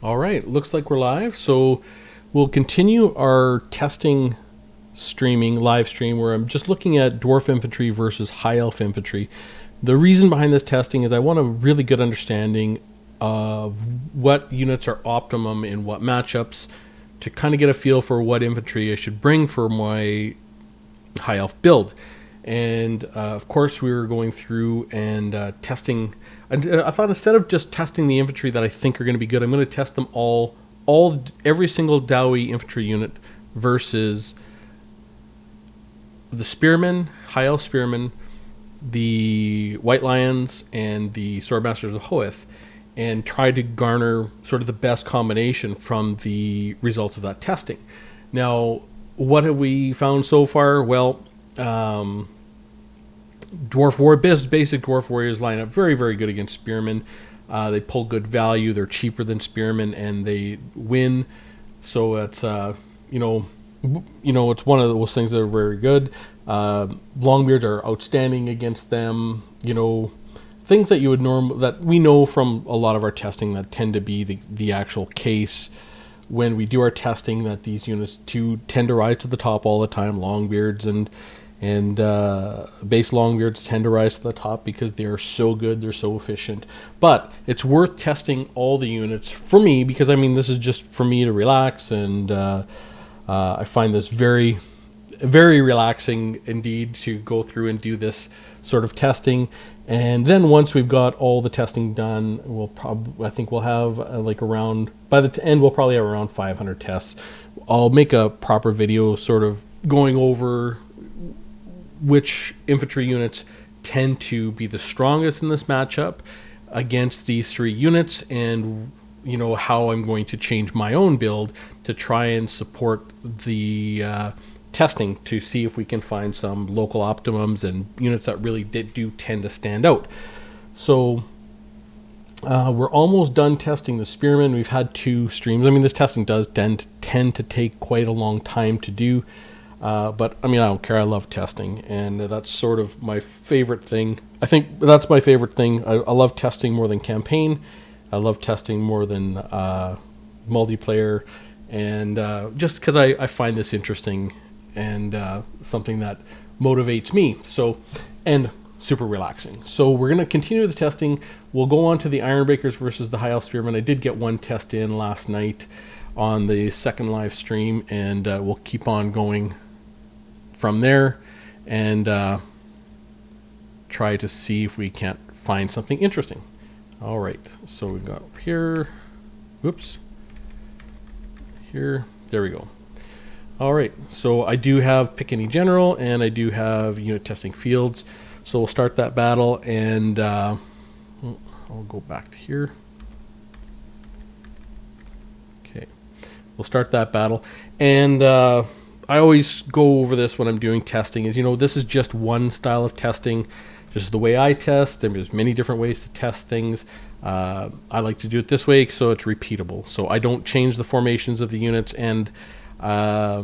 All right, looks like we're live. So we'll continue our testing streaming live stream where I'm just looking at dwarf infantry versus high elf infantry. The reason behind this testing is I want a really good understanding of what units are optimum in what matchups to kind of get a feel for what infantry I should bring for my high elf build. And of course, we were going through and testing. I thought instead of just testing the infantry that I think are going to be good, I'm going to test them every single Dowie infantry unit versus the spearmen, high elf spearmen, the white lions, and the swordmasters of Hoeth, and try to garner sort of the best combination from the results of that testing. Now, what have we found so far? Well, basic dwarf warriors line up very, very good against spearmen. They pull good value. They're cheaper than spearmen, and they win. So it's it's one of those things that are very good. Longbeards are outstanding against them. Things that that we know from a lot of our testing that tend to be the actual case when we do our testing, that these units tend to rise to the top all the time. Longbeards and base longbeards tend to rise to the top because they are so good, they're so efficient. But it's worth testing all the units for me because this is just for me to relax, and I find this very, very relaxing indeed to go through and do this sort of testing. And then once we've got all the testing done, I think we'll have by the end we'll probably have around 500 tests. I'll make a proper video sort of going over which infantry units tend to be the strongest in this matchup against these three units, and how I'm going to change my own build to try and support the testing to see if we can find some local optimums and units that really do tend to stand out. So we're almost done testing the spearmen. We've had 2 streams. This testing does tend to take quite a long time to do. But I don't care. I love testing, and that's sort of my favorite thing. I think that's my favorite thing. I love testing more than campaign. I love testing more than multiplayer, and just because I find this interesting and something that motivates me. And super relaxing. So we're going to continue the testing. We'll go on to the Ironbreakers versus the High Elf Spearmen. I did get one test in last night on the second live stream, and we'll keep on going from there and try to see if we can't find something interesting. All right, so we've got here, here, there we go. All right, so I do have pick any general, and I do have unit testing fields. So we'll start that battle, and I'll go back to here. Okay, we'll start that battle, and I always go over this when I'm doing testing. This is just one style of testing, just the way I test. There's many different ways to test things. I like to do it this way so it's repeatable. So I don't change the formations of the units, and I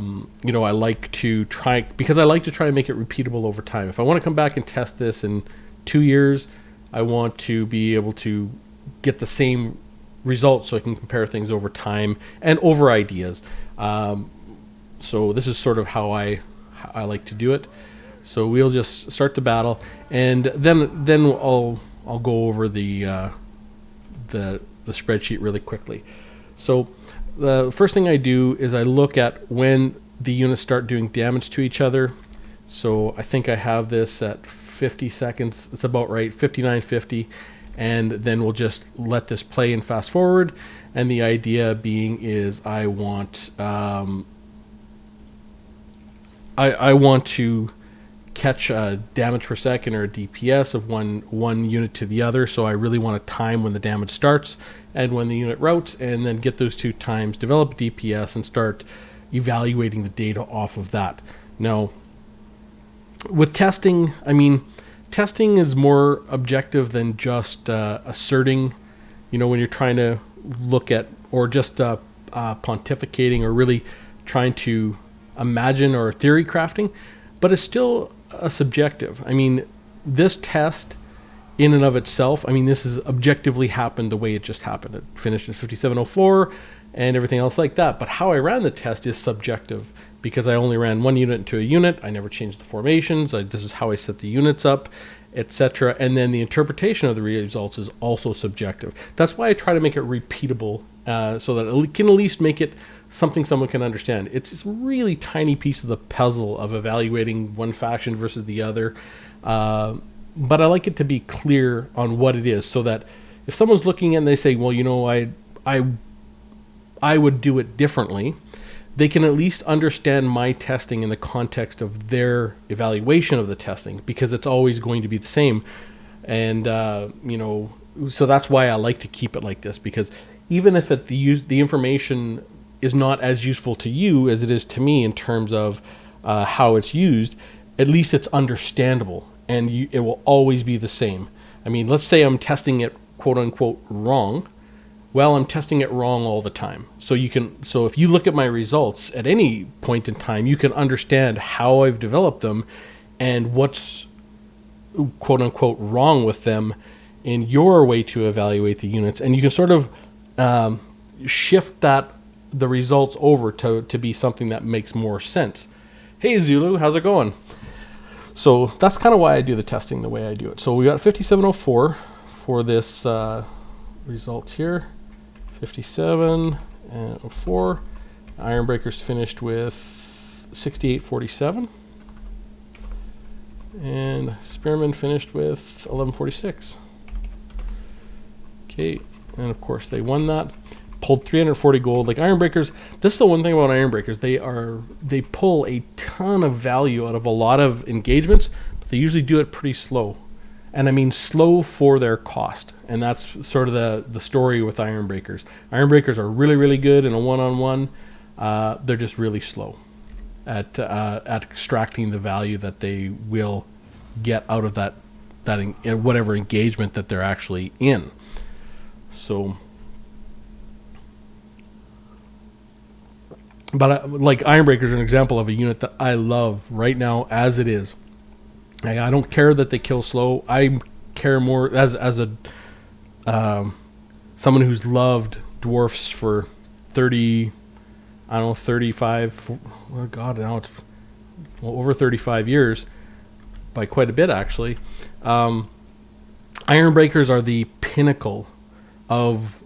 like to try and make it repeatable over time. If I want to come back and test this in 2 years, I want to be able to get the same results so I can compare things over time and over ideas. So this is sort of how I like to do it. So we'll just start the battle, and then I'll go over the spreadsheet really quickly. So the first thing I do is I look at when the units start doing damage to each other. So I think I have this at 50 seconds. It's about right, 59:50, and then we'll just let this play and fast forward. And the idea being is I want I want to catch a damage per second or a DPS of one unit to the other. So I really want to time when the damage starts and when the unit routes, and then get those 2 times, develop DPS, and start evaluating the data off of that. Now, with testing, testing is more objective than just asserting. When you're trying to look at, or just pontificating, or really trying to imagine or theory crafting, but it's still a subjective. This test in and of itself, I mean, this has objectively happened the way it just happened. It finished in 5704 and everything else like that. But how I ran the test is subjective because I only ran one unit into a unit. I never changed the formations. This is how I set the units up, etc. And then the interpretation of the results is also subjective. That's why I try to make it repeatable so that it can at least make it something someone can understand. It's a really tiny piece of the puzzle of evaluating one faction versus the other. But I like it to be clear on what it is so that if someone's looking and they say, well, you know, I would do it differently, they can at least understand my testing in the context of their evaluation of the testing, because it's always going to be the same. And, you know, so that's why I like to keep it like this, because even if the information is not as useful to you as it is to me in terms of how it's used, at least it's understandable. And it will always be the same. I mean, let's say I'm testing it quote unquote wrong. Well, I'm testing it wrong all the time. So if you look at my results at any point in time, you can understand how I've developed them and what's quote unquote wrong with them in your way to evaluate the units. And you can sort of shift the results over to be something that makes more sense. Hey Zulu, how's it going? So that's kind of why I do the testing the way I do it. So we got 5704 for this result here. 57 and 04. Ironbreakers finished with 6847. And Spearman finished with 1146. Okay, and of course they won that. Pulled 340 gold. Like Ironbreakers, this is the one thing about Ironbreakers. They pull a ton of value out of a lot of engagements, but they usually do it pretty slow. And I mean slow for their cost. And that's sort of the story with Ironbreakers. Ironbreakers are really, really good in a one-on-one. They're just really slow at extracting the value that they will get out of that whatever engagement that they're actually in. So, but like Ironbreakers are an example of a unit that I love right now as it is. I don't care that they kill slow. I care more as a someone who's loved Dwarfs for 30, I don't know, 35, oh God, now it's over 35 years, by quite a bit actually. Ironbreakers are the pinnacle of,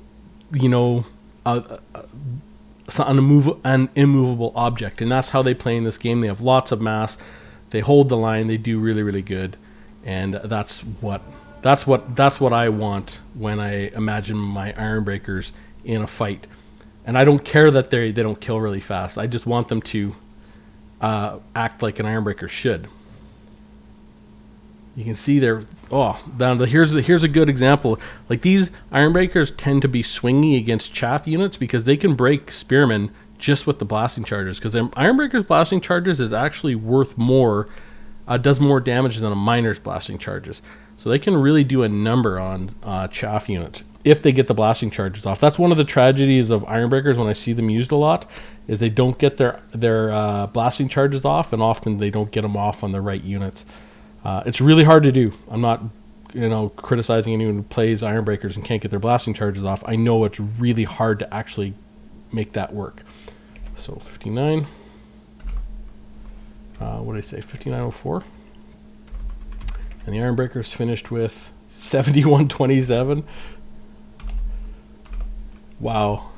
you know, an immovable object, and that's how they play in this game. They have lots of mass, they hold the line, they do really, really good, and that's what I want when I imagine my Ironbreakers in a fight. And I don't care that they don't kill really fast. I just want them to act like an Ironbreaker should. You can see there. Here's a good example. Like these Ironbreakers tend to be swingy against chaff units because they can break Spearmen just with the blasting charges. Because Ironbreaker's blasting charges is actually worth more, does more damage than a miner's blasting charges. So they can really do a number on chaff units if they get the blasting charges off. That's one of the tragedies of Ironbreakers when I see them used a lot, is they don't get their blasting charges off, and often they don't get them off on the right units. It's really hard to do. I'm not, criticizing anyone who plays Ironbreakers and can't get their blasting charges off. I know it's really hard to actually make that work. So 59. What did I say? 5904. And the Ironbreakers finished with 7127. Wow.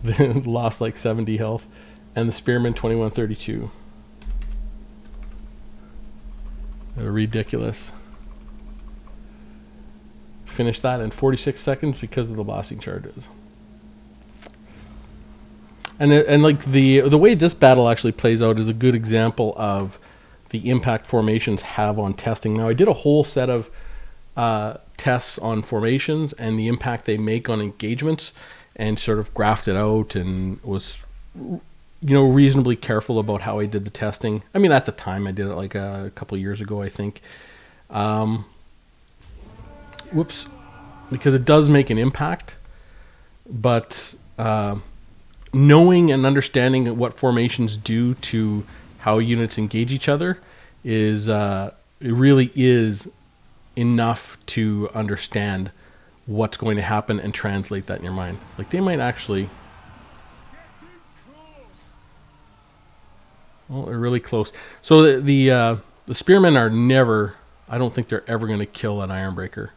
They lost like 70 health. And the Spearman 2132. Ridiculous. Finished that in 46 seconds because of the blasting charges. And like the way this battle actually plays out is a good example of the impact formations have on testing. Now I did a whole set of tests on formations and the impact they make on engagements, and sort of graphed it out and was reasonably careful about how I did the testing. I mean, at the time I did it like a couple of years ago, I think. Because it does make an impact, but knowing and understanding what formations do to how units engage each other is it really is enough to understand what's going to happen and translate that in your mind. Like they might actually... Well, they're really close. So the spearmen are never... I don't think they're ever going to kill an Ironbreaker.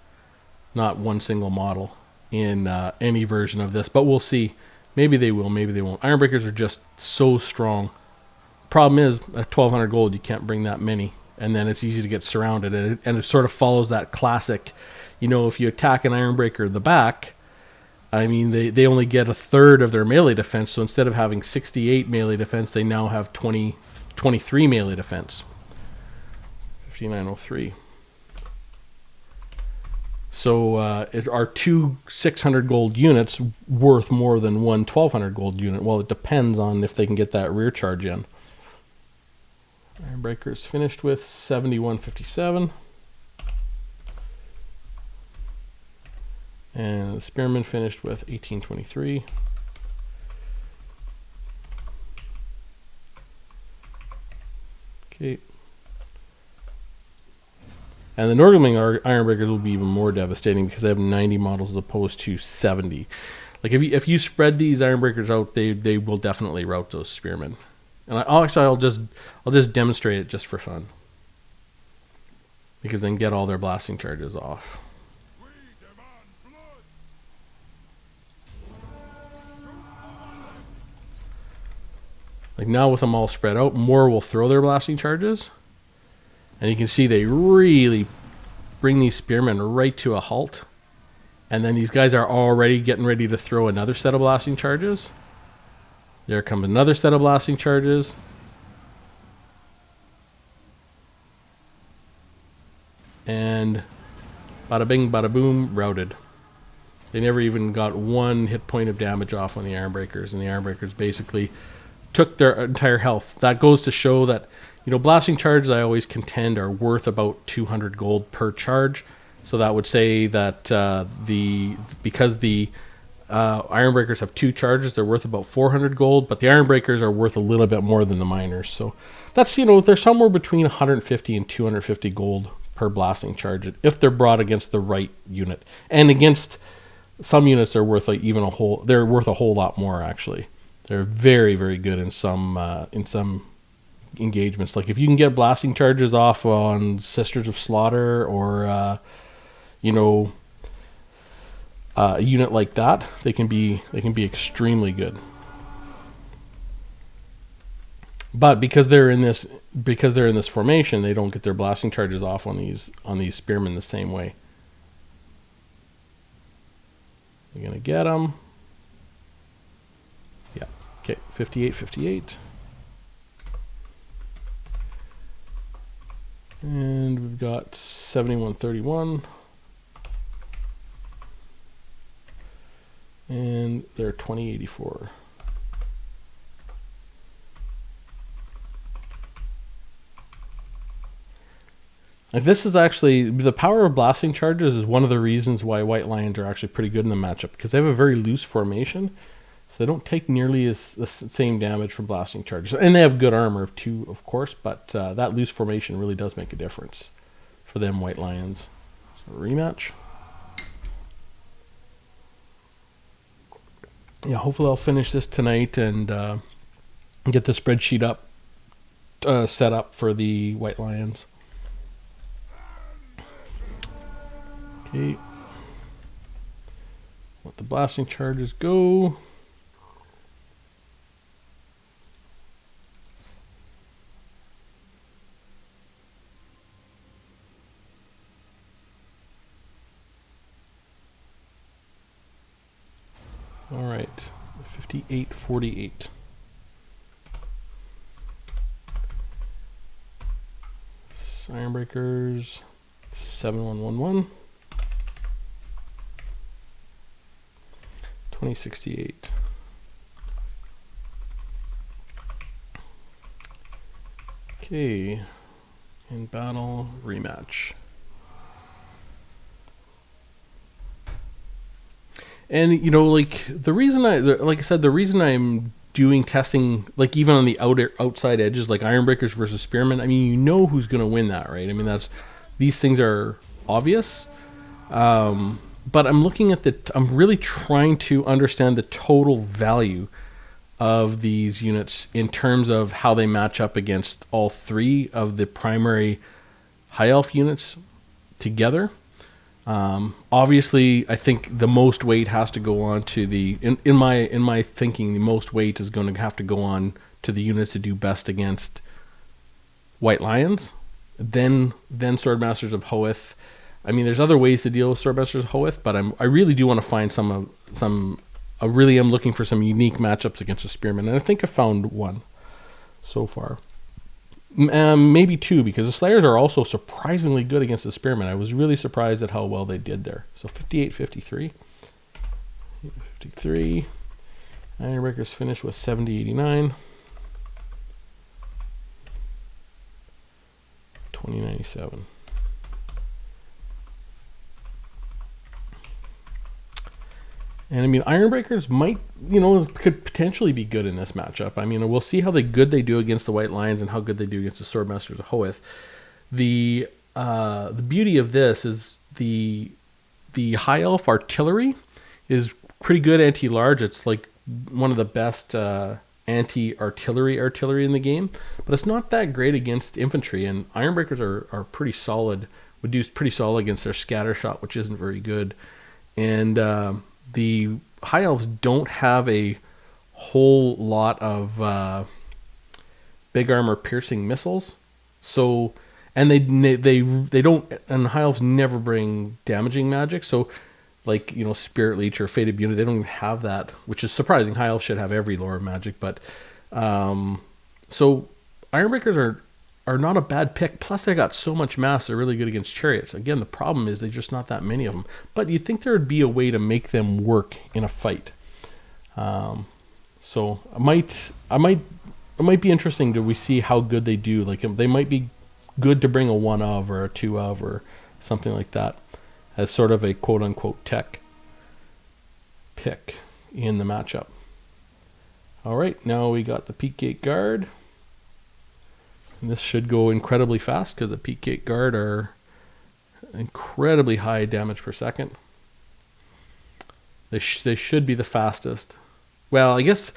Not one single model in any version of this. But we'll see. Maybe they will, maybe they won't. Ironbreakers are just so strong. Problem is, at 1,200 gold, you can't bring that many. And then it's easy to get surrounded. And it sort of follows that classic, you know, if you attack an Ironbreaker in the back, I mean, they only get a third of their melee defense. So instead of having 68 melee defense, they now have 23 melee defense. 5903. So are two 600 gold units worth more than one 1,200 gold unit? Well, it depends on if they can get that rear charge in. Ironbreaker's finished with 7157. And the Spearman finished with 1823. Okay. And the Nurgling Ironbreakers will be even more devastating because they have 90 models as opposed to 70. Like if you spread these Ironbreakers out, they will definitely rout those Spearmen. And I'll just demonstrate it just for fun, because then get all their blasting charges off. Like now with them all spread out, more will throw their blasting charges. And you can see they really bring these spearmen right to a halt. And then these guys are already getting ready to throw another set of blasting charges. There comes another set of blasting charges. And bada bing, bada boom, routed. They never even got one hit point of damage off on the Ironbreakers, and the Ironbreakers basically took their entire health. That goes to show that, you know, blasting charges, I always contend, are worth about 200 gold per charge. So that would say that because the Ironbreakers have 2 charges, they're worth about 400 gold, but the Ironbreakers are worth a little bit more than the miners. So that's, you know, they're somewhere between 150 and 250 gold per blasting charge if they're brought against the right unit. And against some units, they're worth like even they're worth a whole lot more actually. They're very, very good in some engagements. Like if you can get blasting charges off on Sisters of Slaughter or you know, a unit like that, they can be extremely good. But because they're in this formation, they don't get their blasting charges off on these spearmen the same way. You're gonna get them. Yeah. Okay. 58. And we've got 7131. And they're 2084. Like this is actually, the power of blasting charges is one of the reasons why White Lions are actually pretty good in the matchup, because they have a very loose formation, so they don't take nearly the same damage from blasting charges. And they have good armor too, of course, but that loose formation really does make a difference for them White Lions. So rematch. Yeah, hopefully I'll finish this tonight and get the spreadsheet up, set up for the White Lions. Okay. Let the blasting charges go. All right, 5848. Ironbreakers 7111. 2068. Okay, in battle rematch. And you know, like the reason the reason I'm doing testing, like even on the outside edges, like Ironbreakers versus Spearmen, I mean, you know who's going to win that, right? I mean, these things are obvious. But I'm looking at I'm really trying to understand the total value of these units in terms of how they match up against all three of the primary high elf units together. Obviously, I think the most weight has to go on to in my thinking, the most weight is going to have to go on to the units to do best against White Lions, then Swordmasters of Hoeth. I mean, there's other ways to deal with Swordmasters of Hoeth, but I really do want to find I really am looking for some unique matchups against the Spearmen, and I think I found one so far. Maybe two, because the Slayers are also surprisingly good against the Spearmen. I was really surprised at how well they did there. So 58-53. 53. Ironbreakers finished with 70-89. 2097. And I mean, Ironbreakers could potentially be good in this matchup. I mean, we'll see how good they do against the White Lions and how good they do against the Swordmasters of Hoeth. The beauty of this is the High Elf artillery is pretty good anti-large. It's like one of the best anti-artillery in the game, but it's not that great against infantry. And Ironbreakers are pretty solid. Would do pretty solid against their scatter shot, which isn't very good. And the High Elves don't have a whole lot of big armor piercing missiles, so and they don't, and High Elves never bring damaging magic. So, like Spirit Leech or Fated Beauty, they don't even have that, which is surprising. High Elves should have every lore magic, but so Ironbreakers are not a bad pick. Plus, they got so much mass; they're really good against chariots. Again, the problem is there's just not that many of them. But you'd think there would be a way to make them work in a fight. So I might it might be interesting to see how good they do. Like, they might be good to bring a 1 of or a 2 of or something like that as sort of a quote unquote tech pick in the matchup. All right, now we got the Peak Gate Guard. And this should go incredibly fast because the Peak Gate Guard are incredibly high damage per second. They should be the fastest. Well, I guess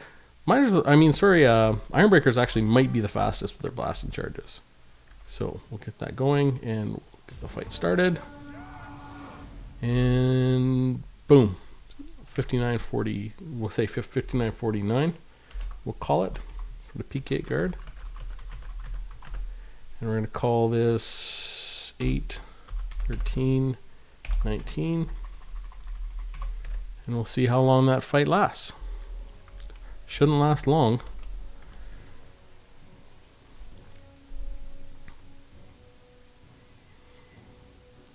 Ironbreakers actually might be the fastest with their blasting charges. So we'll get that going and we'll get the fight started. And boom, 59-40. We'll say 59-49. We'll call it for the Peak Gate Guard. And we're going to call this 8, 13, 19. And we'll see how long that fight lasts. Shouldn't last long.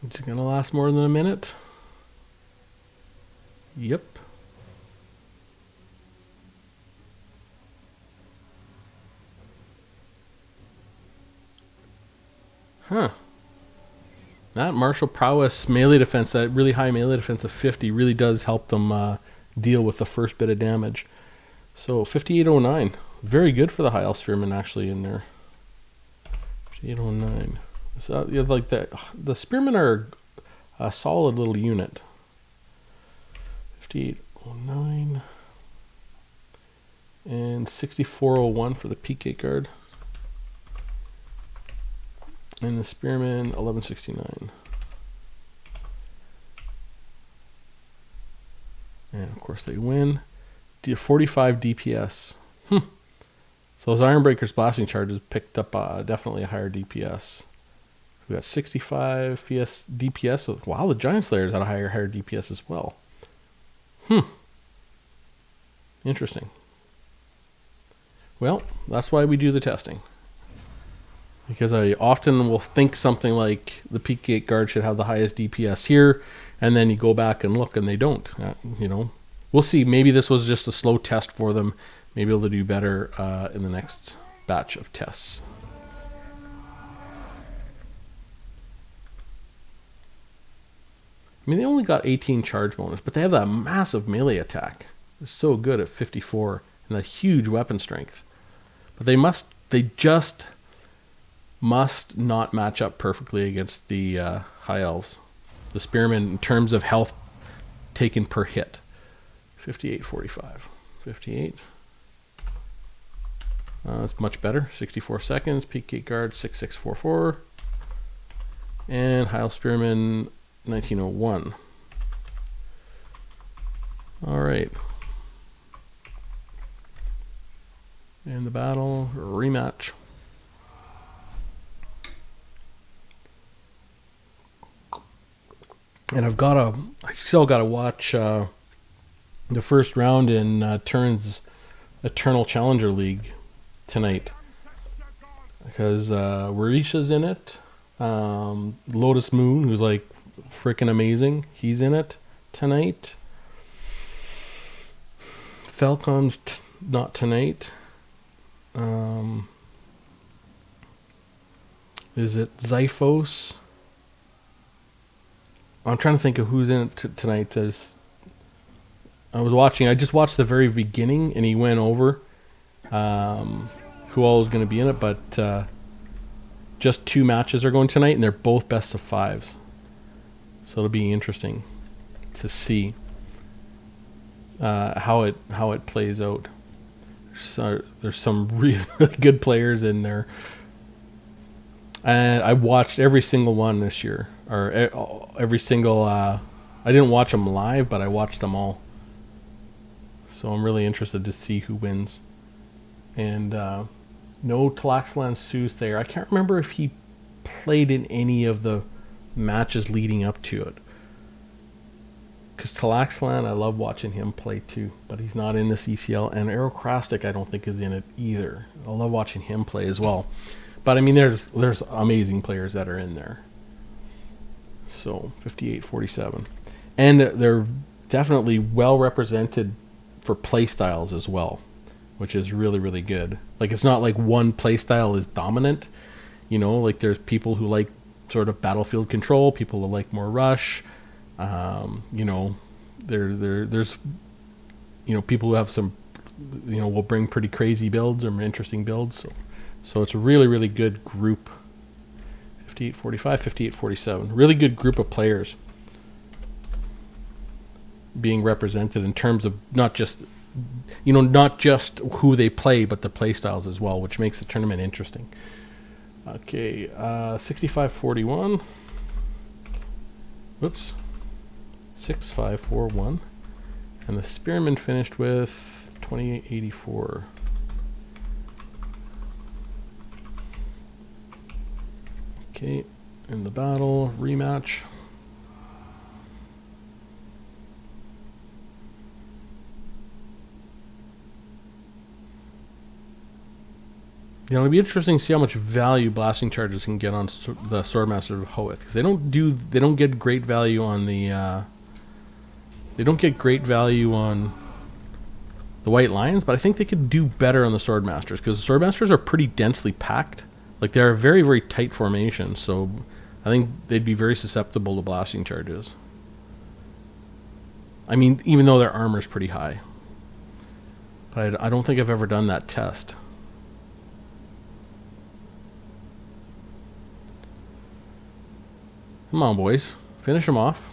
Is it going to last more than a minute? Yep. Huh. That martial prowess melee defense, that really high melee defense of 50, really does help them deal with the first bit of damage. So 5809, very good for the High Elf Spearmen actually in there. 5809. So you have like that. The Spearmen are a solid little unit. 5809 and 6401 for the Peak Gate Guard. And the Spearmen 1169. And of course they win. 45 DPS. So those Ironbreakers blasting charges picked up definitely a higher DPS. We got 65 DPS. So, wow, the Giant Slayers had a higher DPS as well. Interesting. Well, that's why we do the testing. Because I often will think something like the Peak Gate Guard should have the highest DPS here, and then you go back and look and they don't. We'll see. Maybe this was just a slow test for them. Maybe they'll do better in the next batch of tests. I mean, they only got 18 charge bonus, but they have that massive melee attack. It's so good at 54 and that huge weapon strength. But they just must not match up perfectly against the High Elves. The Spearmen, in terms of health taken per hit. 58.45. 58. It's much better. 64 seconds. Peak Gate Guard 6644. And High Elf Spearmen 1901. All right. And the battle rematch. And I still gotta watch the first round in Turn's Eternal Challenger League tonight, because Warisha's in it. Lotus Moon, who's like freaking amazing, he's in it tonight. Falcon's not tonight. Is it Zyphos? I'm trying to think of who's in it tonight. I just watched the very beginning, and he went over who all is going to be in it, but just 2 matches are going tonight, and they're both best of 5s. So it'll be interesting to see how it plays out. So there's some really, really good players in there, and I watched every single one this year, or every single. I didn't watch them live, but I watched them all. So I'm really interested to see who wins. And no Talaxlan Soothsayer. I can't remember if he played in any of the matches leading up to it. Because Talaxlan, I love watching him play too, but he's not in the CCL. And Aerocrastic, I don't think is in it either. I love watching him play as well. But I mean, there's amazing players that are in there. So 58-47, and they're definitely well represented for play styles as well, which is really, really good. Like, it's not like one play style is dominant. You know, like there's people who like sort of battlefield control, people who like more rush. You know, there's people who have some, will bring pretty crazy builds or interesting builds. So it's a really, really good group. 58-45, 58-47. Really good group of players being represented in terms of not just who they play, but the play styles as well, which makes the tournament interesting. Okay, 65-41. Whoops. 6-5-4-1. And the Spearman finished with 28-84. Okay, in the battle, rematch. It'll be interesting to see how much value blasting charges can get on the Swordmaster of Hoeth, because they don't get great value on the White Lions, but I think they could do better on the Swordmasters, because the Swordmasters are pretty densely packed. Like, they're a very, very tight formation, so I think they'd be very susceptible to blasting charges. I mean, even though their armor's pretty high. But I don't think I've ever done that test. Come on, boys. Finish them off.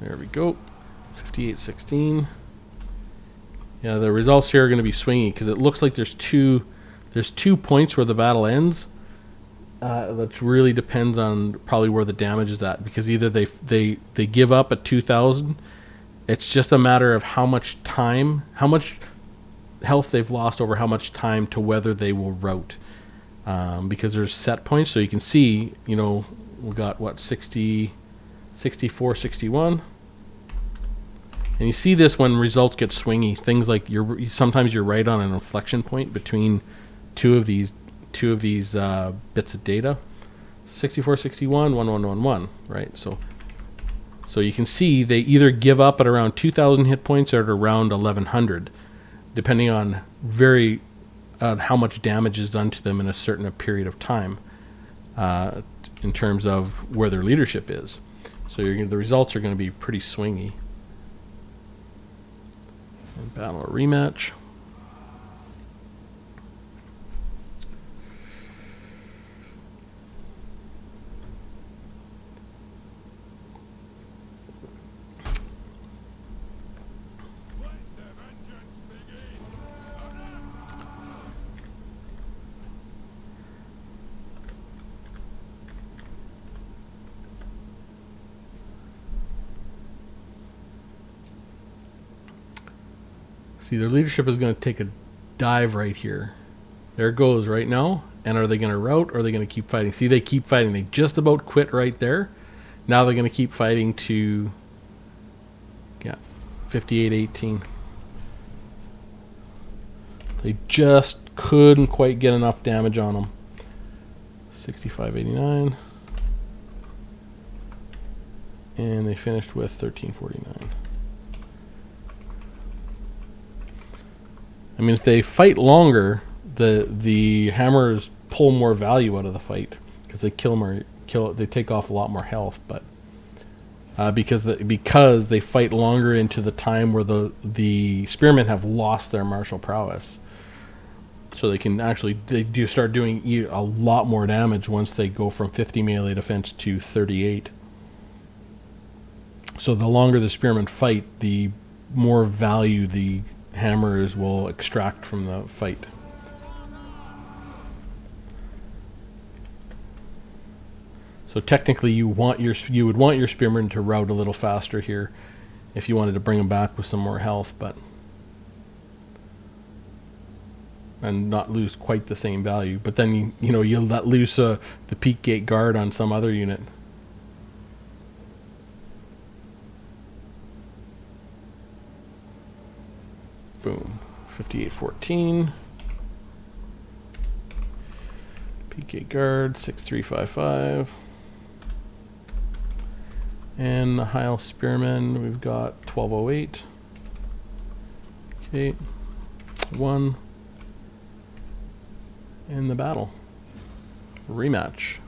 There we go. 58-16. Yeah, the results here are going to be swingy, because it looks like there's two points where the battle ends. That really depends on probably where the damage is at, because either they give up at 2,000. It's just a matter of how much health they've lost over how much time to whether they will rout. Because there's set points, so you can see, we got what, 60, 64, 61. And you see this when results get swingy. Things like sometimes you're right on an inflection point between two of these bits of data. 64, 61, 1111, right? So you can see they either give up at around 2,000 hit points or at around 1,100, depending on how much damage is done to them in a certain period of time, in terms of where their leadership is. So the results are going to be pretty swingy. And battle or rematch. See, their leadership is going to take a dive right here. There it goes right now. And are they going to rout, or are they going to keep fighting? See, they keep fighting. They just about quit right there. Now they're going to keep fighting to, yeah, 58-18. They just couldn't quite get enough damage on them. 65-89. And they finished with 1349. I mean, if they fight longer, the hammers pull more value out of the fight because they they take off a lot more health. But because they fight longer into the time where the spearmen have lost their martial prowess, so they do start doing a lot more damage once they go from 50 melee defense to 38. So the longer the spearmen fight, the more value the hammers will extract from the fight. So technically, you would want your spearmen to rout a little faster here, if you wanted to bring them back with some more health, and not lose quite the same value. But then you'll let loose the peak gate guard on some other unit. Boom, 58-14. Peak gate guard 6355. And the Heil Spearmen, we've got 1208. Okay, 1. In the battle. Rematch.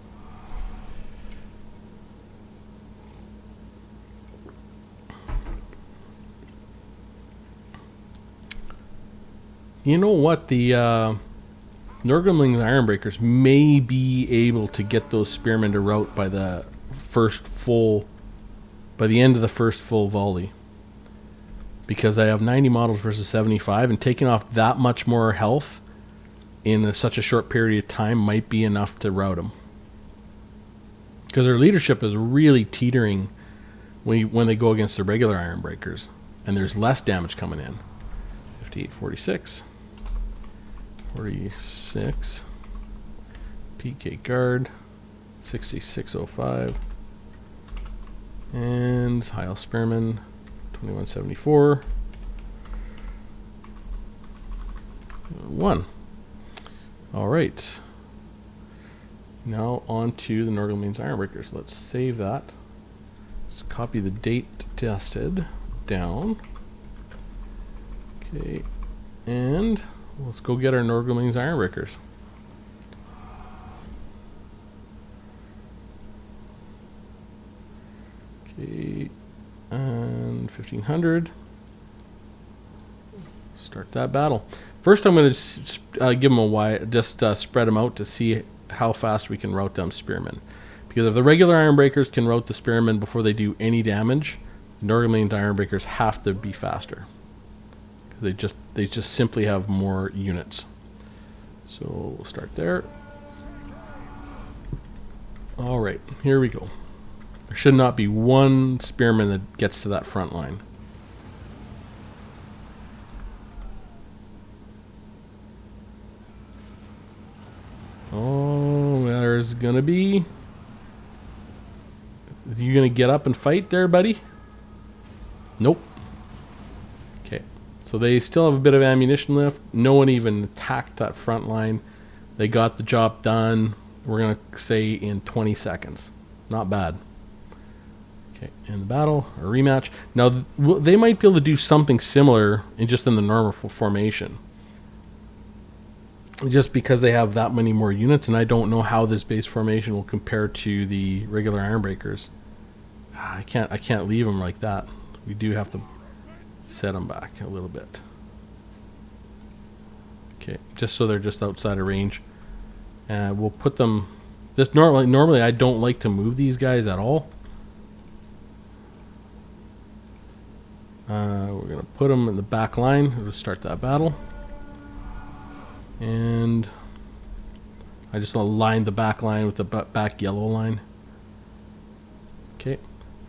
You know what? The Nurgling's Ironbreakers may be able to get those spearmen to rout by the end of the first full volley, because I have 90 models versus 75, and taking off that much more health in such a short period of time might be enough to rout them, because their leadership is really teetering when they go against the regular Ironbreakers, and there's less damage coming in. 58-46. 46. PK guard 6605. And Heil Spearman 2174. 1. All right. Now on to the Nurgling's Ironbreakers. Let's save that. Let's copy the date tested down. Okay, and let's go get our Nurgling's Ironbreakers. Okay, and 1500. Start that battle. First, I'm going to give them a wide, just spread them out to see how fast we can rout them spearmen. Because if the regular Ironbreakers can rout the spearmen before they do any damage, the Nurgling's Ironbreakers have to be faster. They just simply have more units. So we'll start there. All right, here we go. There should not be one spearman that gets to that front line. Oh, there's gonna be. Are you gonna get up and fight there, buddy? Nope. So they still have a bit of ammunition left. No one even attacked that front line. They got the job done, we're going to say, in 20 seconds. Not bad. Okay, in the battle, a rematch. Now, they might be able to do something similar in the normal formation. Just because they have that many more units, and I don't know how this base formation will compare to the regular Ironbreakers. I can't leave them like that. We do have to set them back a little bit. Okay, just so they're just outside of range. And we'll put them. This normally I don't like to move these guys at all. We're gonna put them in the back line. We'll start that battle. And I just want to line the back line with the back yellow line. Okay,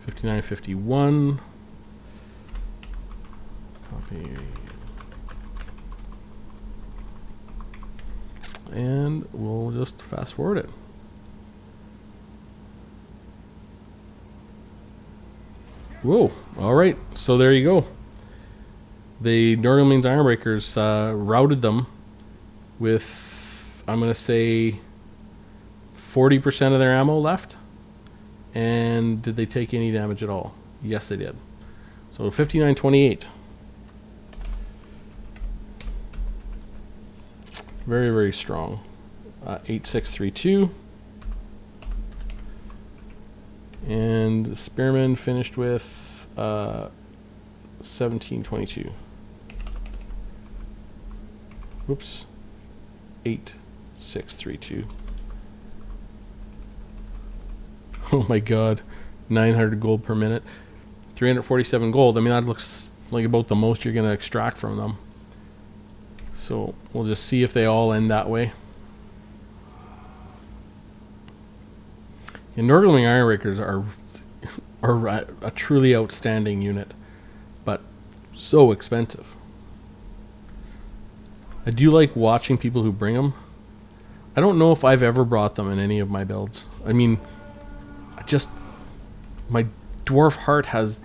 59-51. Copy, and we'll just fast forward it. Whoa, all right, so there you go. The Norglemeans Ironbreakers routed them with, I'm going to say, 40% of their ammo left. And did they take any damage at all? Yes, they did. So 59-28. Very, very strong. 8-6-3-2. And Spearman finished with 17-22. Oops. 8-6-3-2. Oh my god. 900 gold per minute. 347 gold. I mean, that looks like about the most you're going to extract from them. So we'll just see if they all end that way. And Norglemean Ironbreakers are a truly outstanding unit, but so expensive. I do like watching people who bring them. I don't know if I've ever brought them in any of my builds. I mean, my dwarf heart has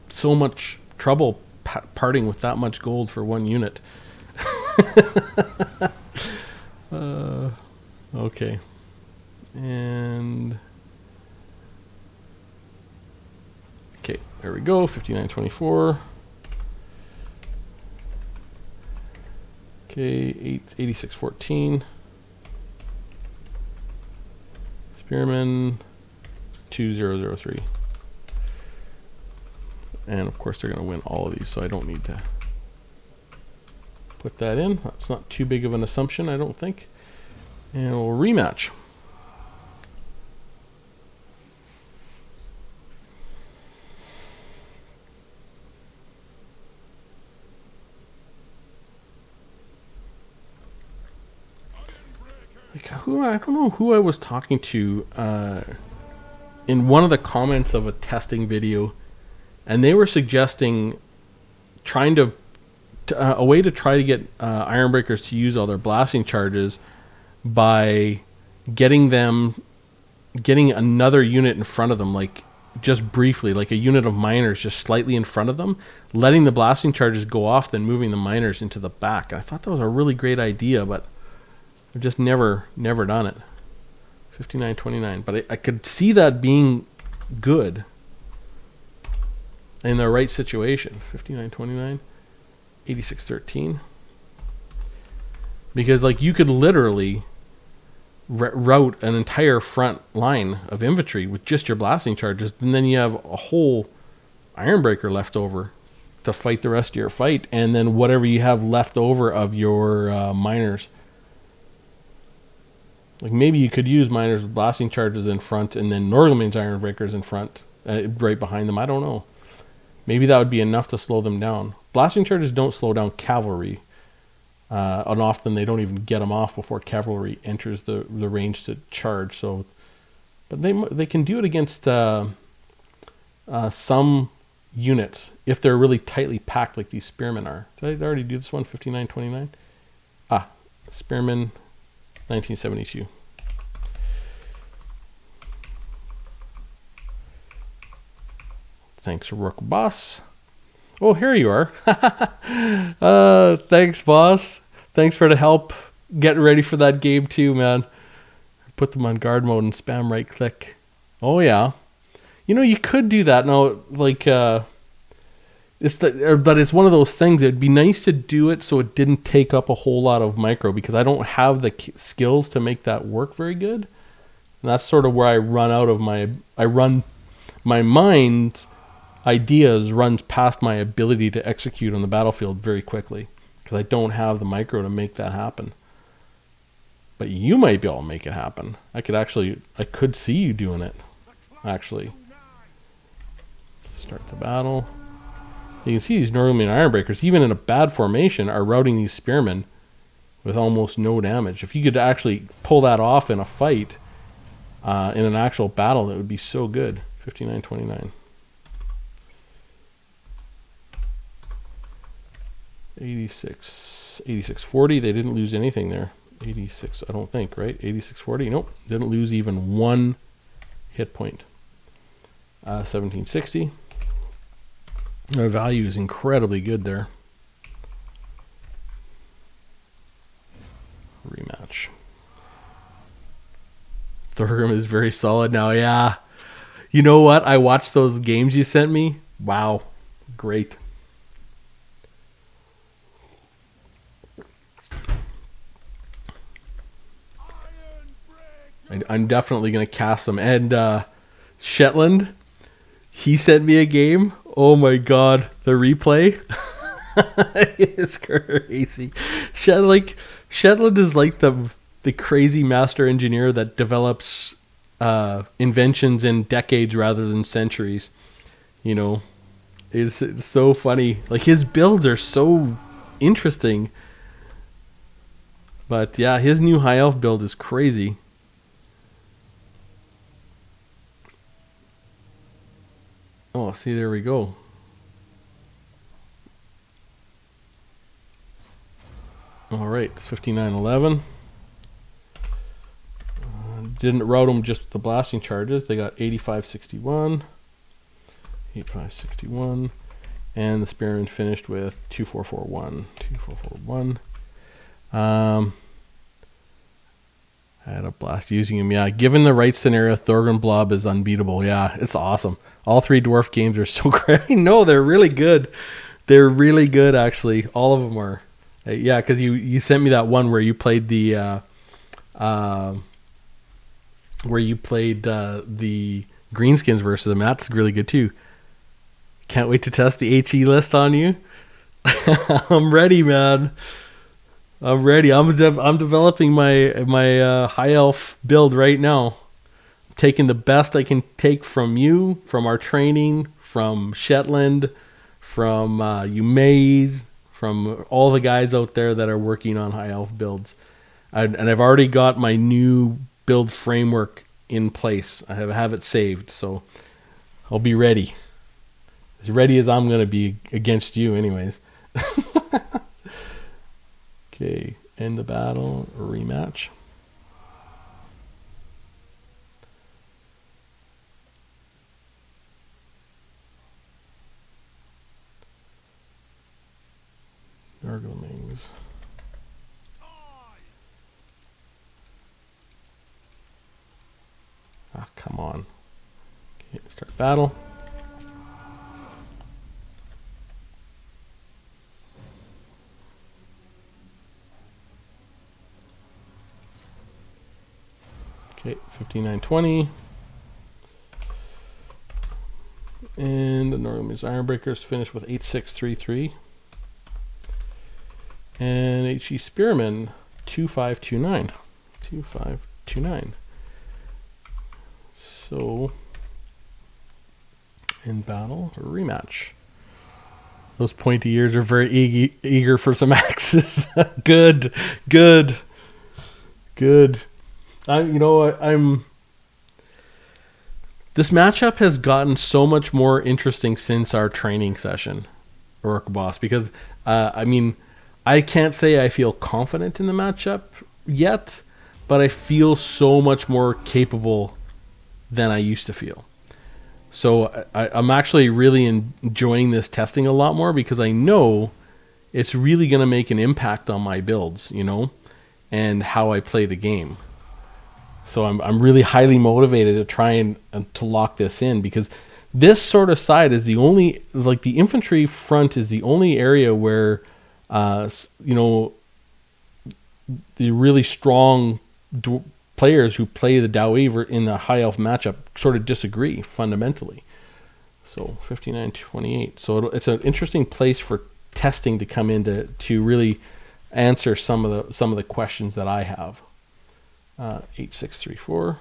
so much trouble parting with that much gold for one unit. Okay. And okay, there we go. 59-24. Okay, 86-14. Spearman 2003. And of course they're going to win all of these, so I don't need to put that in. That's not too big of an assumption, I don't think. And we'll rematch. Like I don't know who I was talking to in one of the comments of a testing video, and they were suggesting trying to a way to try to get Ironbreakers to use all their blasting charges by getting another unit in front of them, like just briefly, like a unit of miners just slightly in front of them, letting the blasting charges go off, then moving the miners into the back. And I thought that was a really great idea, but I've just never done it. 59-29, but I could see that being good in the right situation. 59-29, 86-13, because like you could literally route an entire front line of infantry with just your blasting charges, and then you have a whole Ironbreaker left over to fight the rest of your fight, and then whatever you have left over of your miners. Like maybe you could use miners with blasting charges in front, and then Norglemeans Ironbreakers in front, right behind them. I don't know. Maybe that would be enough to slow them down. Blasting charges don't slow down cavalry, and often they don't even get them off before cavalry enters the range to charge. So, but they can do it against some units if they're really tightly packed, like these spearmen are. Did I already do this one? 59-29. Spearmen. 1972. Thanks, Rook Boss. Oh, here you are. Thanks, boss. Thanks for the help. Getting ready for that game too, man. Put them on guard mode and spam right click. Oh yeah. You know, you could do that now. Like, but it's one of those things. It'd be nice to do it so it didn't take up a whole lot of micro, because I don't have the skills to make that work very good. And that's sort of where I run my mind's ideas runs past my ability to execute on the battlefield very quickly, because I don't have the micro to make that happen. But you might be able to make it happen. I could see you doing it, actually. Start the battle. You can see these Norglemean Ironbreakers, even in a bad formation, are routing these spearmen with almost no damage. If you could actually pull that off in a fight, in an actual battle, that would be so good. 59-29. 86-40. They didn't lose anything there. 86, I don't think, right? 8640. Nope, didn't lose even one hit point. 1760. Our value is incredibly good there. Rematch. Thorgrim is very solid now. Yeah. You know what? I watched those games you sent me. Wow. Great. I'm definitely going to cast them. And Shetland, he sent me a game. Oh my god, the replay. It's crazy. Shetland is like the crazy master engineer that develops inventions in decades rather than centuries. You know, it's so funny. Like, his builds are so interesting. But yeah, his new high elf build is crazy. Oh, see, there we go. All right, it's 5911. Didn't route them just with the blasting charges. They got 8561, 8561, and the spearman finished with 2441, 2441. I had a blast using him. Yeah, given the right scenario, Thorgrim Blob is unbeatable. Yeah, it's awesome. All three dwarf games are so great. No, they're really good. They're really good, actually. All of them are. Yeah, because you sent me that one where you played the greenskins versus them. That's really good too. Can't wait to test the HE list on you. I'm ready, man. I'm ready. I'm developing my high elf build right now. I'm taking the best I can take from you, from our training, from Shetland, from you Maze, from all the guys out there that are working on high elf builds. And I've already got my new build framework in place. I have it saved, so I'll be ready. As ready as I'm going to be against you anyways. Okay, end the battle, rematch. Garglings. Ah, come on. Okay, start battle. Okay, 5920. And the Northern Ironbreakers finish with 8633. And HE Spearman 2529. 2529. So, in battle, a rematch. Those pointy ears are very eager for some axes. Good. This matchup has gotten so much more interesting since our training session, Orc Boss, because I can't say I feel confident in the matchup yet, but I feel so much more capable than I used to feel. So I'm actually really enjoying this testing a lot more because I know it's really going to make an impact on my builds, and how I play the game. So I'm really highly motivated to try and to lock this in, because this sort of side is the only, like, the infantry front is the only area where, the really strong players who play the Doweaver in the high elf matchup sort of disagree fundamentally. So 59-28. So it's an interesting place for testing to come in to really answer some of the questions that I have. 8634.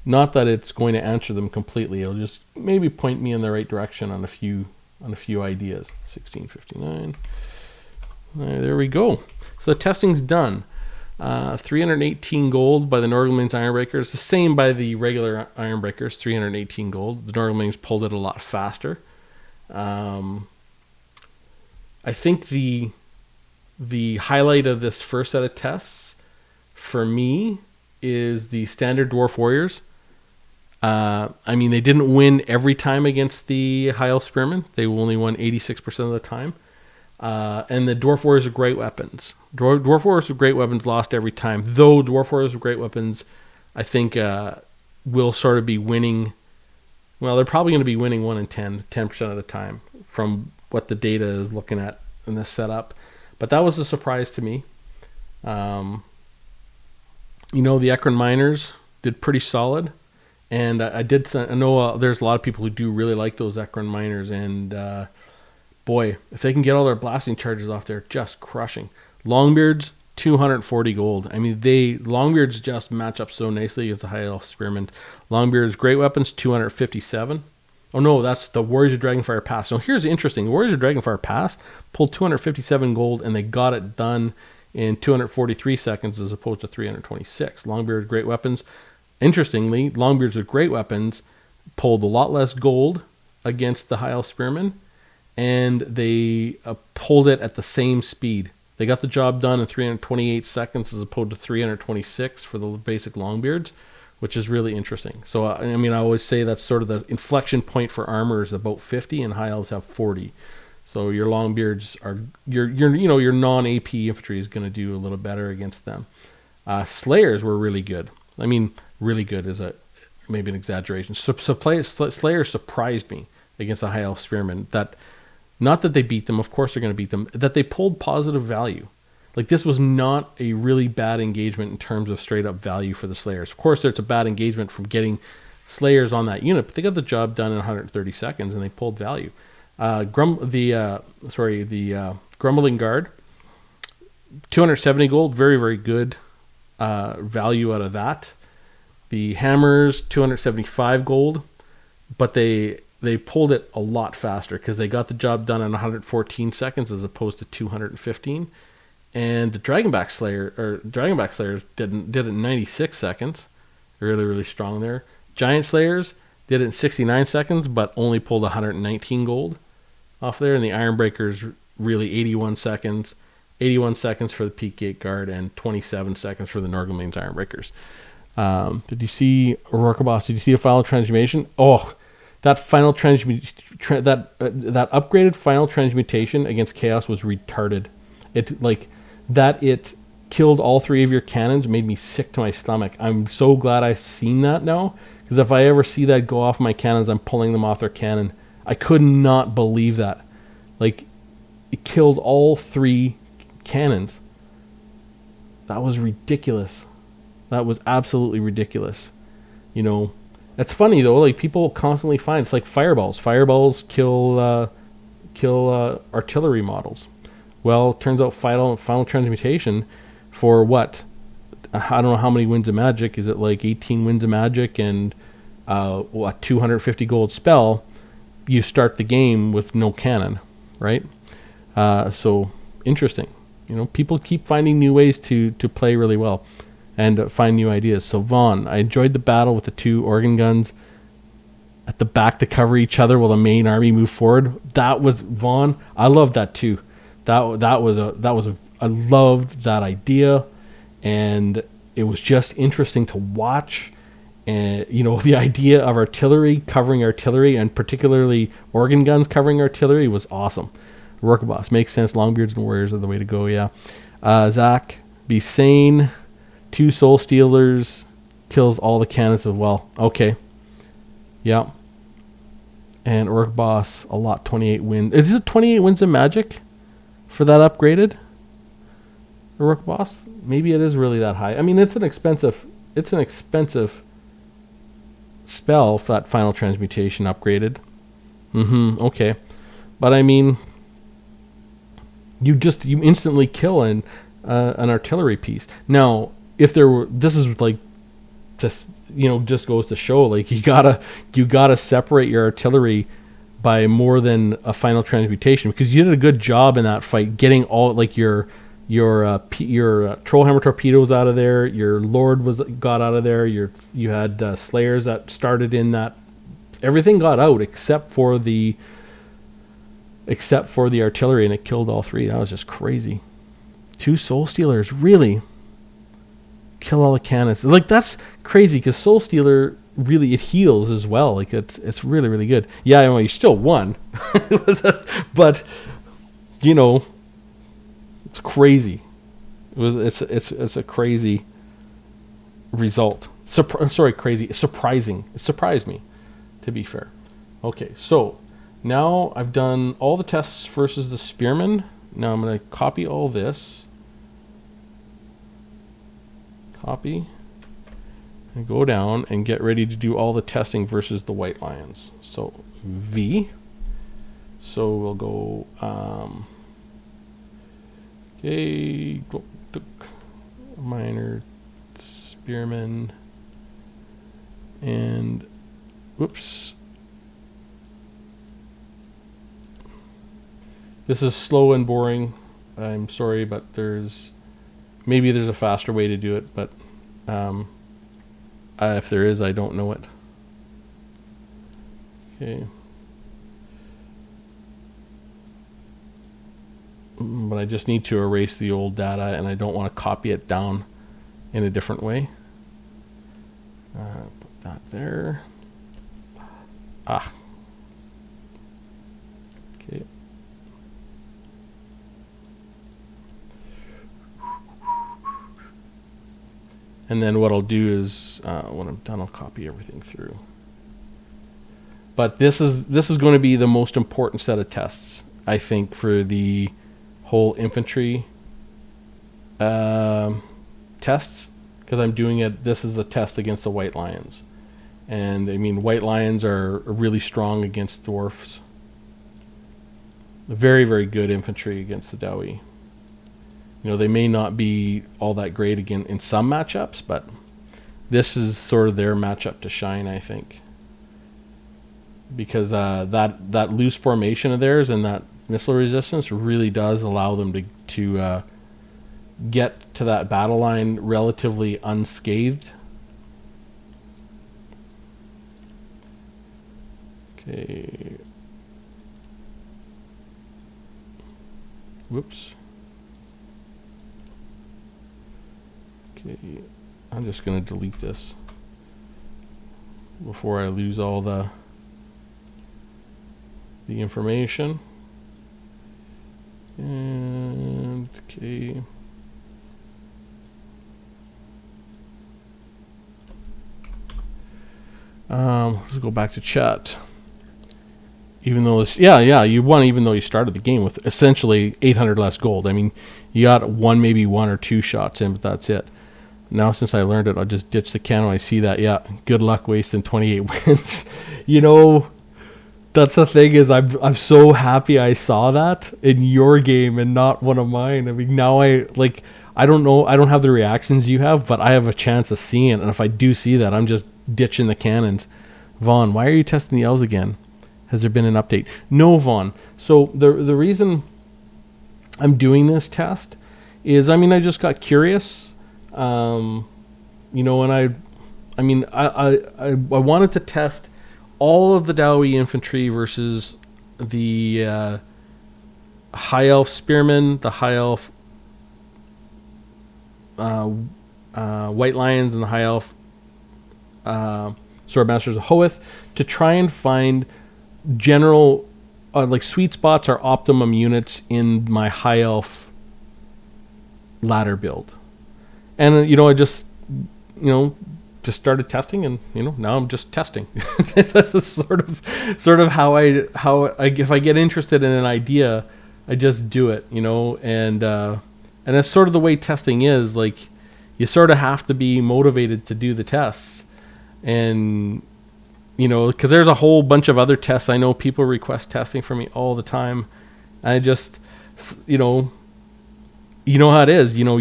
Not that it's going to answer them completely. It'll just maybe point me in the right direction on a few ideas. 1659. There we go. So the testing's done. 318 gold by the Norgleman's Ironbreakers. The same by the regular Ironbreakers. 318 gold. The Norgleman's pulled it a lot faster. I think the the highlight of this first set of tests for me is the standard Dwarf Warriors. I mean, they didn't win every time against the High Elf Spearmen. They only won 86% of the time. And the Dwarf Warriors are great weapons. Dwarf Warriors with great weapons lost every time. Though Dwarf Warriors with great weapons, I think, will sort of be winning. Well, they're probably going to be winning 1 in 10% of the time from what the data is looking at in this setup. But that was a surprise to me. The Ekron Miners did pretty solid. And I know there's a lot of people who do really like those Ekron Miners. And boy, if they can get all their blasting charges off, they're just crushing. Longbeards, 240 gold. I mean, Longbeards just match up so nicely against the High Elf Spearmen. Longbeards, great weapons, 257. Oh no, that's the Warriors of Dragonfire Pass. So here's interesting. The Warriors of Dragonfire Pass pulled 257 gold, and they got it done in 243 seconds as opposed to 326. Longbeards, great weapons. Interestingly, Longbeards with great weapons pulled a lot less gold against the High Elf Spearmen, and they pulled it at the same speed. They got the job done in 328 seconds as opposed to 326 for the basic Longbeards, which is really interesting. So, I mean, I always say that's sort of the inflection point for armor is about 50, and High Elves have 40. So your Longbeards are your non-AP infantry is going to do a little better against them. Slayers were really good. I mean, really good is maybe an exaggeration. Slayers surprised me against the High Elf Spearmen. Not that they beat them, of course they're going to beat them, that they pulled positive value. Like, this was not a really bad engagement in terms of straight up value for the Slayers. Of course, there's a bad engagement from getting Slayers on that unit, but they got the job done in 130 seconds and they pulled value. The Grumbling Guard, 270 gold, very, very good value out of that. The Hammers, 275 gold, but they pulled it a lot faster because they got the job done in 114 seconds as opposed to 215. And the Dragonback Slayers did it in 96 seconds. Really, really strong there. Giant Slayers did it in 69 seconds, but only pulled 119 gold off there. And the Ironbreakers, really 81 seconds. 81 seconds for the Peak Gate Guard and 27 seconds for the Norgolmain's Ironbreakers. Did you see Aurora Boss? Did you see a final transmutation? Oh, that final that upgraded final transmutation against Chaos was retarded. It killed all 3 of your cannons made me sick to my stomach. I'm so glad I've seen that now, because if I ever see that go off my cannons, I'm pulling them off their cannon. I could not believe that. Like, it killed all 3 cannons. That was ridiculous. That was absolutely ridiculous. It's funny though. Like, people constantly find it's like fireballs. Fireballs kill artillery models. Well, it turns out final transmutation for what? I don't know how many winds of magic. Is it like 18 winds of magic and a 250 gold spell? You start the game with no cannon, right? So interesting. People keep finding new ways to play really well and find new ideas. So Vaughn, I enjoyed the battle with the 2 organ guns at the back to cover each other while the main army moved forward. That was Vaughn. I loved that too. I loved that idea, and it was just interesting to watch. And the idea of artillery covering artillery, and particularly organ guns covering artillery, was awesome. Work boss makes sense. Longbeards and Warriors are the way to go. Yeah. Zach, be sane. 2 Soul Stealers kills all the cannons as well. Okay. Yeah. And Orc Boss, a lot, 28 wins. Is it 28 wins of magic for that upgraded Orc Boss? Maybe it is really that high. I mean, it's an expensive spell for that final transmutation upgraded. Okay. But I mean, you instantly kill an artillery piece. Now, if there were, this is like, just goes to show, like, you gotta separate your artillery by more than a final transmutation, because you did a good job in that fight getting all, like, your Trollhammer torpedoes out of there, your Lord got out of there, you had Slayers that started in that. Everything got out except for the artillery, and it killed all 3. That was just crazy. 2 Soul Stealers, really? Kill all the cannons. Like, that's crazy, because Soul Stealer, really, it heals as well. Like, it's really, really good. Yeah, I mean, you still won. But, you know, it's crazy. It's a crazy result. Crazy. Surprising. It surprised me, to be fair. Okay, so now I've done all the tests versus the Spearman. Now I'm going to copy all this. Copy. And go down and get ready to do all the testing versus the White Lions. So V. So we'll go okay, minor Spearman, and whoops. This is slow and boring. I'm sorry, but maybe there's a faster way to do it, but if there is, I don't know it. Okay. But I just need to erase the old data, and I don't want to copy it down in a different way. Put that there. Okay. And then what I'll do is, when I'm done, I'll copy everything through. But this is going to be the most important set of tests, I think, for the whole infantry tests, because I'm doing it. This is the test against the White Lions, and I mean, White Lions are really strong against Dwarfs. Very, very good infantry against the Dowie. You know, they may not be all that great again in some matchups, but this is sort of their matchup to shine, I think, because that loose formation of theirs and that missile resistance really does allow them to get to that battle line relatively unscathed. Okay. Whoops. Okay, I'm just going to delete this before I lose all the information. And okay. Let's go back to chat. Even though it's, yeah, you won even though you started the game with essentially 800 less gold. I mean, you got maybe one or two shots in, but that's it. Now, since I learned it, I'll just ditch the cannon. I see that. Yeah, good luck wasting 28 wins. You know, that's the thing is I'm so happy I saw that in your game and not one of mine. I mean, now I don't know. I don't have the reactions you have, but I have a chance of seeing it. And if I do see that, I'm just ditching the cannons. Vaughn, why are you testing the elves again? Has there been an update? No, Vaughn. So the reason I'm doing this test is, I mean, I just got curious. You know, and I wanted to test all of the Dowie infantry versus the high elf spearmen, the high elf white lions, and the high elf swordmasters of Hoeth, to try and find general like sweet spots or optimum units in my high elf ladder build. And you know, I just started testing, and you know, now I'm just testing. This is sort of how I if I get interested in an idea, I just do it, you know, and that's sort of the way testing is. Like, you sort of have to be motivated to do the tests, and you know, because there's a whole bunch of other tests. I know people request testing from me all the time. I just, you know how it is. You know,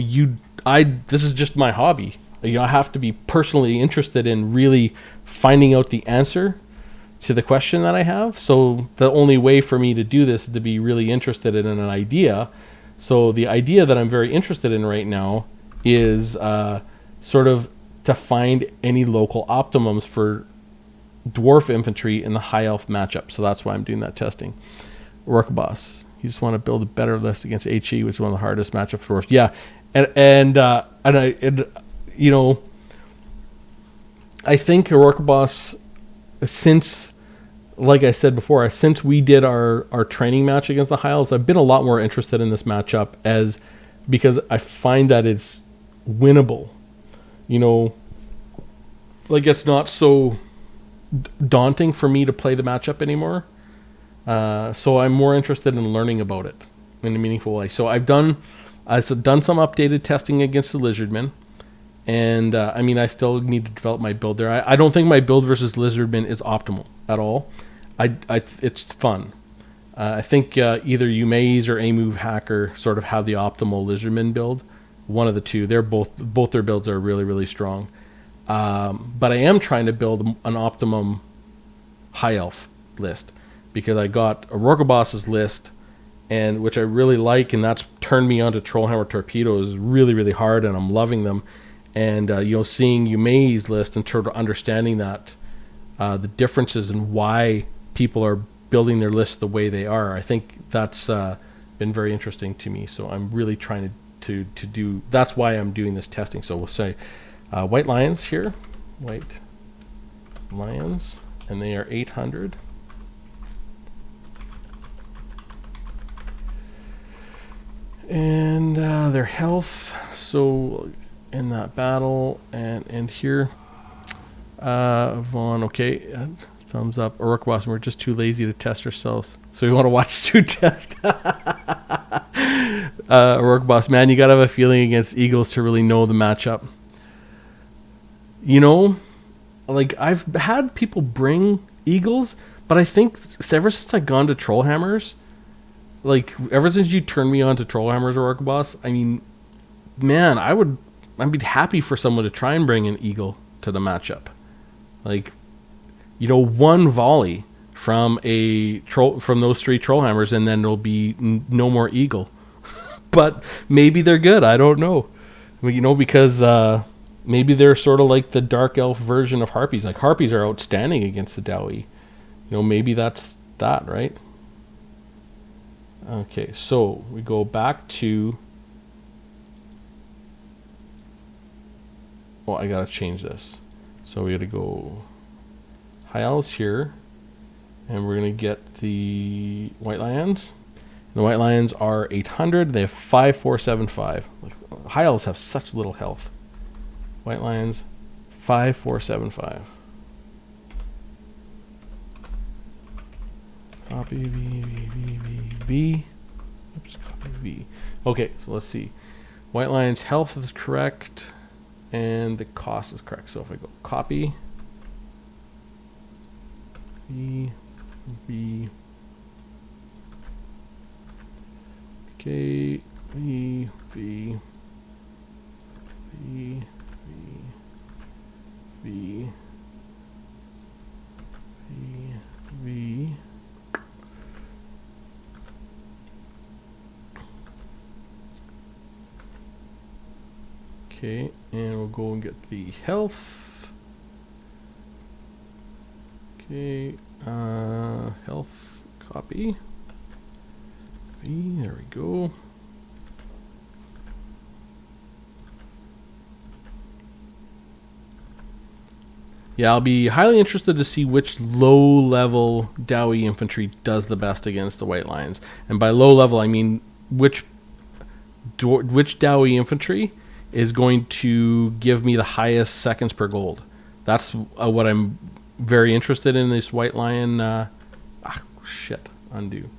this is just my hobby. You know, I have to be personally interested in really finding out the answer to the question that I have. So the only way for me to do this is to be really interested in an idea. So the idea that I'm very interested in right now is sort of to find any local optimums for dwarf infantry in the high elf matchup. So that's why I'm doing that testing. Rook Boss, You just want to build a better list against HE, which is one of the hardest matchups for us. Yeah, and you know, I think Heroic Boss, since, like I said before, since we did our training match against the High Elves, I've been a lot more interested in this matchup because I find that it's winnable. You know, like it's not so daunting for me to play the matchup anymore. So I'm more interested in learning about it in a meaningful way. So I've done some updated testing against the Lizardmen, and I mean, I still need to develop my build there. I don't think my build versus Lizardmen is optimal at all. It's fun. I think either Umaze or Amove Hacker sort of have the optimal Lizardman build. One of the two. They're both their builds are really, really strong. But I am trying to build an optimum High Elf list, because I got a Rogoboss's list, and which I really like, and that's turned me onto Trollhammer Torpedoes really, really hard, and I'm loving them. And you know, seeing Umae's list and sort of understanding that the differences in why people are building their lists the way they are, I think that's been very interesting to me. So I'm really trying to do. That's why I'm doing this testing. So we'll say White Lions here, White Lions, and they are 800. And their health, so in that battle, and here, Vaughn, okay, thumbs up. Orc Boss, we're just too lazy to test ourselves, so we want to watch Stu test. Orc Boss, man, you gotta have a feeling against Eagles to really know the matchup. You know, like, I've had people bring Eagles, but I think ever since I've gone to Trollhammers, like, ever since you turned me on to Trollhammers or Orc Boss, I mean, man, I'd be happy for someone to try and bring an Eagle to the matchup. Like, you know, one volley from from those three Trollhammers, and then there'll be no more Eagle. But maybe they're good. I don't know. You know, because maybe they're sort of like the Dark Elf version of Harpies. Like, Harpies are outstanding against the Dowie. You know, maybe that's that, right? Okay, so we go back to... Well, I gotta change this. So we gotta go High Elves here, and we're gonna get the White Lions. The White Lions are 800. They have 5475. Like, High Elves have such little health. White Lions, 5475. Copy V. Oops, copy V. Okay, so let's see. White Lion's health is correct, and the cost is correct. So if I go copy V, okay, V. Okay, and we'll go and get the health. Okay, health, copy. There we go. Yeah, I'll be highly interested to see which low-level Dowie infantry does the best against the White Lions. And by low level, I mean which Dowie infantry is going to give me the highest seconds per gold. That's what I'm very interested in, this White Lion. Undo.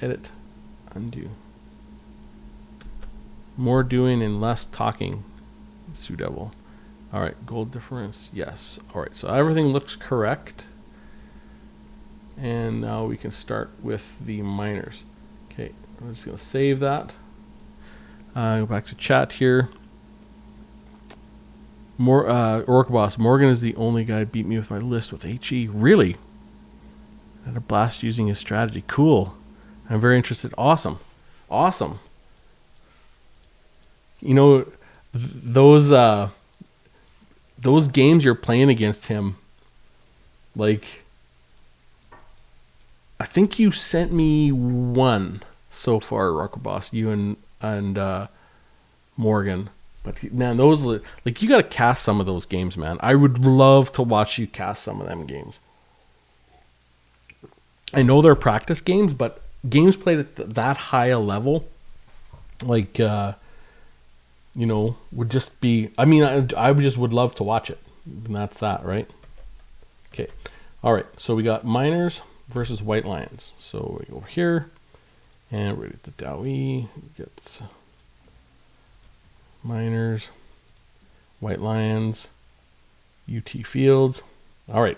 Edit. Undo. More doing and less talking, Sioux Devil. Alright, gold difference, yes. Alright, so everything looks correct. And now we can start with the miners. Okay, I'm just going to save that. Go back to chat here. Orc Boss, Morgan is the only guy who beat me with my list with HE. Really? I had a blast using his strategy. Cool. I'm very interested. Awesome. Awesome. You know, those games you're playing against him, like, I think you sent me one so far, Rocker Boss, you and Morgan. But man, those like you got to cast some of those games, man. I would love to watch you cast some of them games. I know they're practice games, but games played at that high a level, like would just be. I mean, I just would love to watch it, and that's that, right? Okay, all right. So we got Miners versus White Lions. So we go over here, and we're at the Dowie gets Miners, White Lions, UT Fields. All right.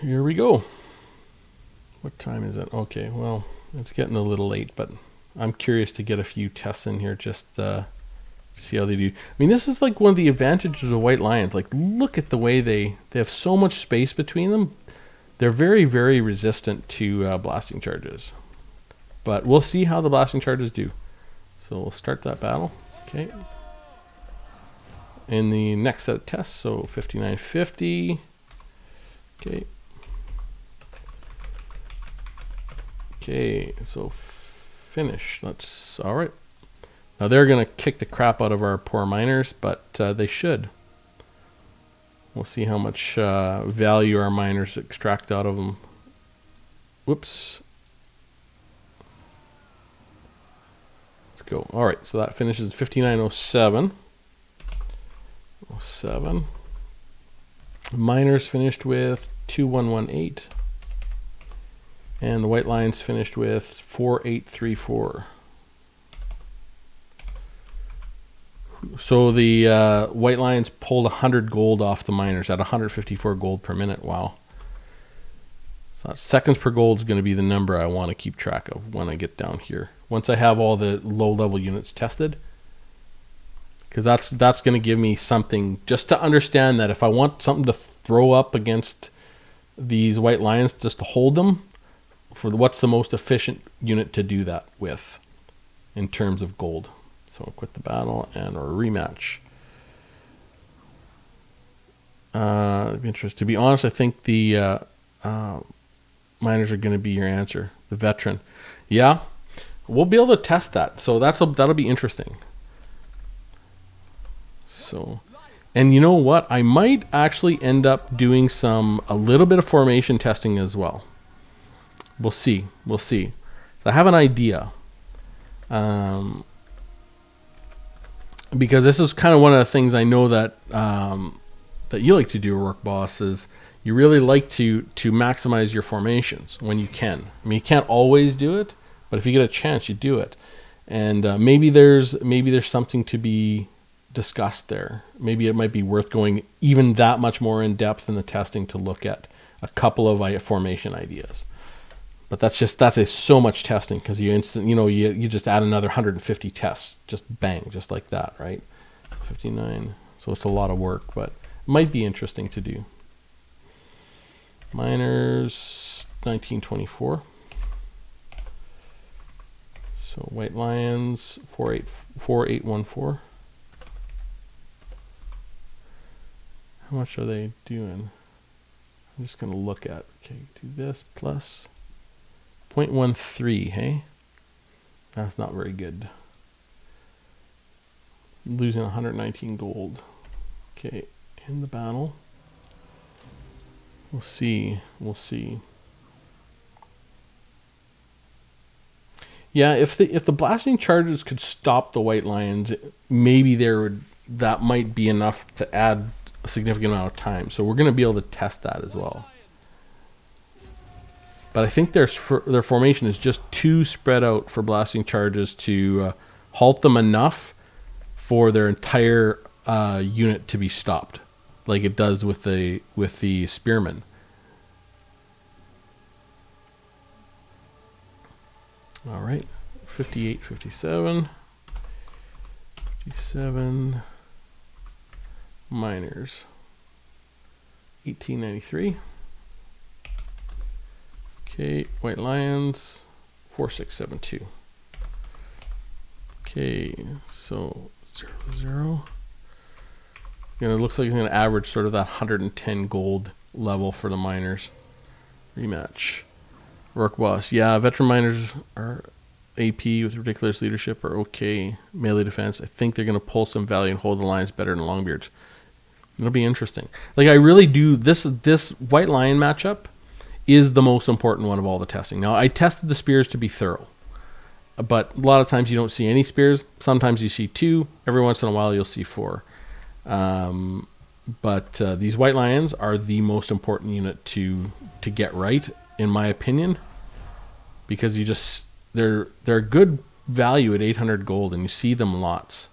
Here we go. What time is it? Okay, well, it's getting a little late, but I'm curious to get a few tests in here just to see how they do. I mean, this is like one of the advantages of White Lions. Like, look at the way they have so much space between them. They're very, very resistant to blasting charges. But we'll see how the blasting charges do. So we'll start that battle. Okay. In the next set of tests, so 5950. Okay. Okay, so finish. That's all right. Now they're going to kick the crap out of our poor miners, but they should. We'll see how much value our miners extract out of them. Whoops. Let's go. All right, so that finishes 5907. 07. Miners finished with 2118. And the White Lions finished with 4834. So the White Lions pulled 100 gold off the Miners at 154 gold per minute. Wow. So seconds per gold is going to be the number I want to keep track of when I get down here. Once I have all the low-level units tested. Because that's going to give me something just to understand that if I want something to throw up against these White Lions just to hold them, for what's the most efficient unit to do that with in terms of gold. So I'll quit the battle and a rematch. To be honest, I think the miners are going to be your answer. The veteran. Yeah, we'll be able to test that. So that'll be interesting. So, and you know what? I might actually end up doing a little bit of formation testing as well. We'll see. We'll see. So I have an idea. Because this is kind of one of the things I know that that you like to do, Work Boss, is you really like to maximize your formations when you can. I mean, you can't always do it, but if you get a chance, you do it. And maybe there's something to be discussed there. Maybe it might be worth going even that much more in depth in the testing to look at a couple of formation ideas. But that's so much testing because you just add another 150 tests, just bang, just like that, right? 59. So it's a lot of work, but it might be interesting to do. Miners 1924. So White Lions 4814. How much are they doing? I'm just going to look at. Okay, do this plus 0.13, hey? That's not very good. Losing 119 gold. Okay, in the battle. We'll see. Yeah, if the blasting charges could stop the White Lions, maybe that might be enough to add a significant amount of time. So we're going to be able to test that as well. But I think their formation is just too spread out for blasting charges to halt them enough for their entire unit to be stopped, like it does with the spearmen. All right, 58, 57, 57. Miners 1893. Okay, White Lions 4672. Okay, so 0. It looks like it's going to average sort of that 110 gold level for the miners. Rematch. Rourke Boss. Yeah, veteran miners are AP with ridiculous leadership are okay. Melee defense. I think they're going to pull some value and hold the lines better than Longbeards. It'll be interesting. Like, I really do. This White Lion matchup is the most important one of all the testing. Now, I tested the spears to be thorough, but a lot of times you don't see any spears. Sometimes you see 2. Every once in a while you'll see 4. But these White Lions are the most important unit to get right, in my opinion, because they're good value at 800 gold, and you see them lots.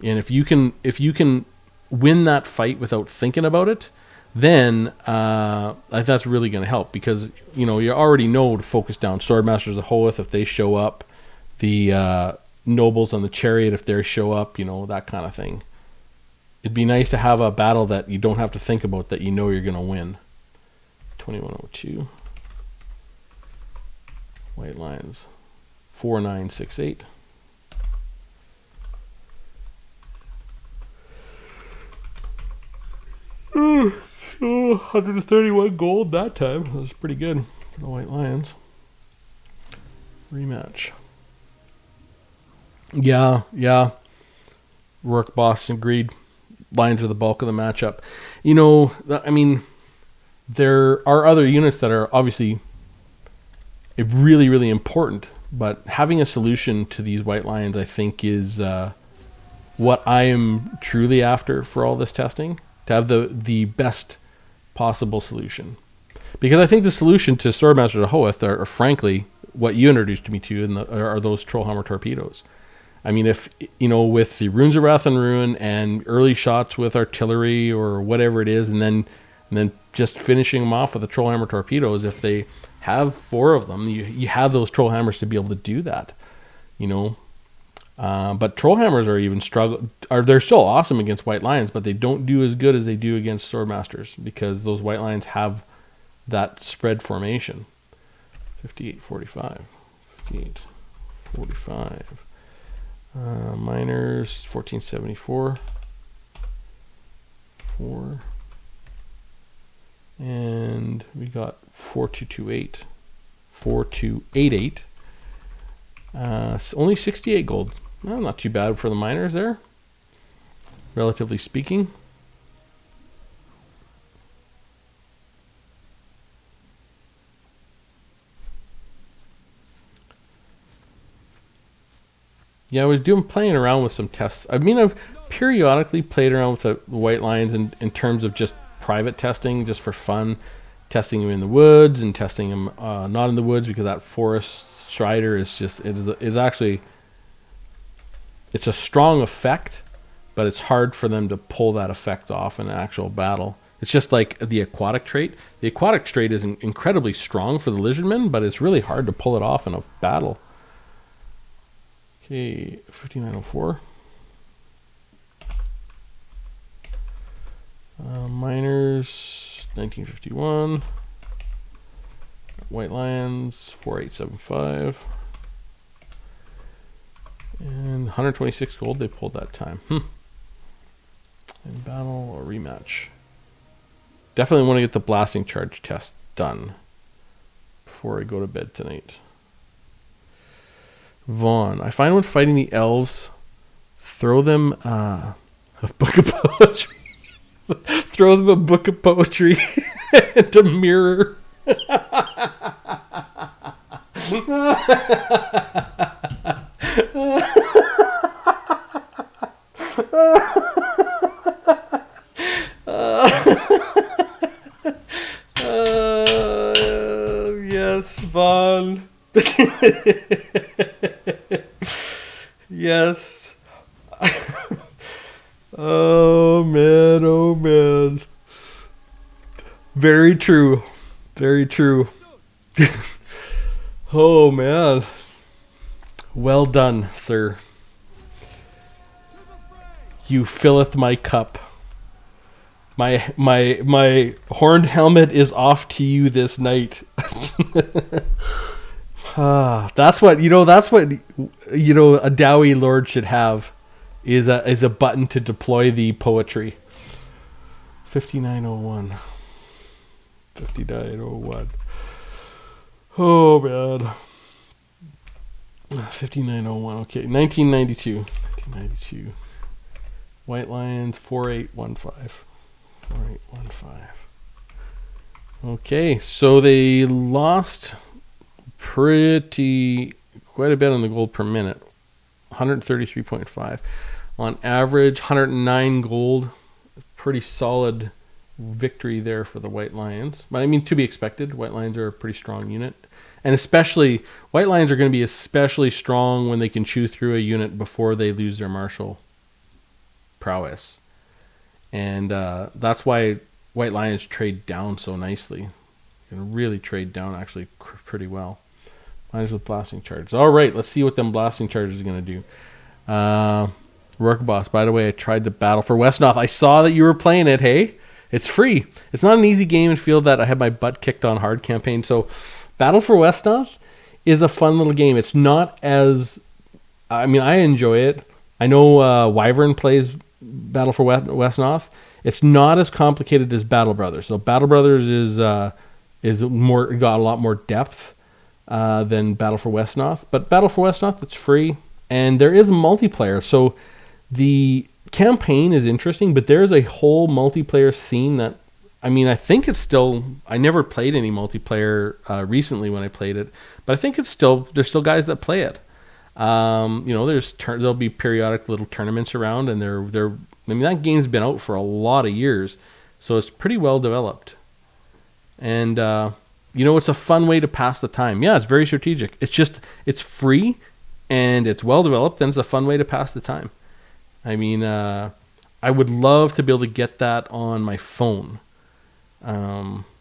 And if you can win that fight without thinking about it, then that's really going to help, because you already know to focus down Swordmasters of Hoeth if they show up, the nobles on the chariot if they show up, that kind of thing. It'd be nice to have a battle that you don't have to think about, that you're going to win. 2102. White Lions. 4968. Oh, 131 gold that time. That was pretty good for the White Lions. Rematch. Yeah. Rourke Boss agreed. Lions are the bulk of the matchup. I mean, there are other units that are obviously really, really important, but having a solution to these White Lions, I think, is what I am truly after for all this testing, to have the best possible solution. Because I think the solution to Swordmasters of Hoeth are frankly what you introduced me to, and are those Trollhammer torpedoes. I mean, if with the Runes of Wrath and Ruin and early shots with artillery or whatever it is, and then just finishing them off with the Trollhammer torpedoes, if they have 4 of them, you have those Trollhammers to be able to do that. But Trollhammers are even they're still awesome against White Lions, but they don't do as good as they do against Swordmasters, because those White Lions have that spread formation. 5845. 5845. Miners 1474. 4. And we got 4228. 4288. Only 68 gold. Well, not too bad for the miners there, relatively speaking. Yeah, I was playing around with some tests. I mean, I've periodically played around with the White Lions in terms of just private testing, just for fun, testing them in the woods and testing them not in the woods, because that Forest Strider is actually, it's a strong effect, but it's hard for them to pull that effect off in an actual battle. It's just like the aquatic trait. The aquatic trait is incredibly strong for the lizardmen, but it's really hard to pull it off in a battle. Okay, 5904. Miners, 1951. White Lions, 4875. And 126 gold they pulled that time. In battle or rematch. Definitely want to get the blasting charge test done before I go to bed tonight. Vaughn. I find when fighting the elves, throw them a book of poetry. Throw them a book of poetry and a mirror. Yes, Vaughn. Yes. Oh man. Very true. Very true. Oh man. Well done, sir. You filleth my cup. My horned helmet is off to you this night. That's what a Dowie Lord should have, is a button to deploy the poetry. 5901. 5901. Oh man. 5901. Okay, 1992. 1992. White Lions 4815. 4815. Okay, so they lost quite a bit on the gold per minute. 133.5. On average, 109 gold. Pretty solid victory there for the White Lions. But I mean, to be expected. White Lions are a pretty strong unit. And especially, White Lions are going to be especially strong when they can chew through a unit before they lose their martial prowess. And that's why White Lions trade down so nicely. You can really trade down actually pretty well. Lions with blasting charges. All right, let's see what them blasting charges are going to do. Rourke Boss, by the way, I tried to battle for Westnoth. I saw that you were playing it, hey? It's free. It's not an easy game and feel that I had my butt kicked on hard campaign. So Battle for Westnoth is a fun little game. It's not as... I mean, I enjoy it. I know Wyvern plays Battle for Westnoth. It's not as complicated as Battle Brothers. So Battle Brothers is more got a lot more depth than Battle for Westnoth. But Battle for Westnoth, it's free. And there is multiplayer. So the campaign is interesting, but there's a whole multiplayer scene that, I mean, I think it's still, I never played any multiplayer recently when I played it, but I think it's still, there's still guys that play it. You know, there'll be periodic little tournaments around, and I mean, that game's been out for a lot of years, so it's pretty well developed. And, you know, it's a fun way to pass the time. Yeah, it's very strategic. It's free, and it's well developed, and it's a fun way to pass the time. I mean, I would love to be able to get that on my phone,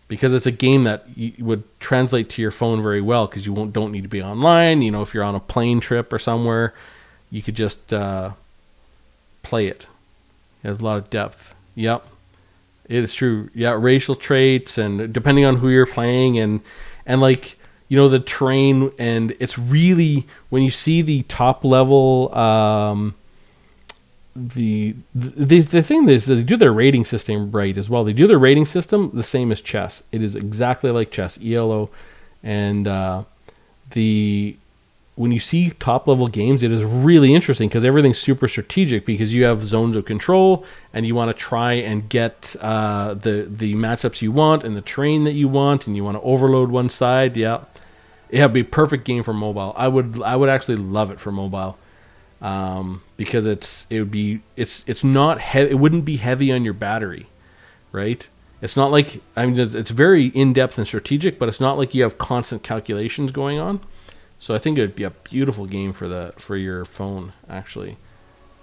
because it's a game that would translate to your phone very well, because you don't need to be online. You know, if you're on a plane trip or somewhere, you could just play it. It has a lot of depth. Yep, it is true. Yeah, racial traits, and depending on who you're playing, and like, you know, the terrain, and it's really, when you see the top level, the thing is that they do their rating system right as well. They do their rating system the same as chess. It is exactly like chess, ELO, and when you see top level games, it is really interesting because everything's super strategic, because you have zones of control and you want to try and get the matchups you want and the terrain that you want, and you want to overload one side. Yeah, it'd be a perfect game for mobile. I would actually love it for mobile. Because it wouldn't be heavy on your battery, right? It's not like, I mean, it's very in-depth and strategic, but it's not like you have constant calculations going on. So I think it would be a beautiful game for your phone, actually.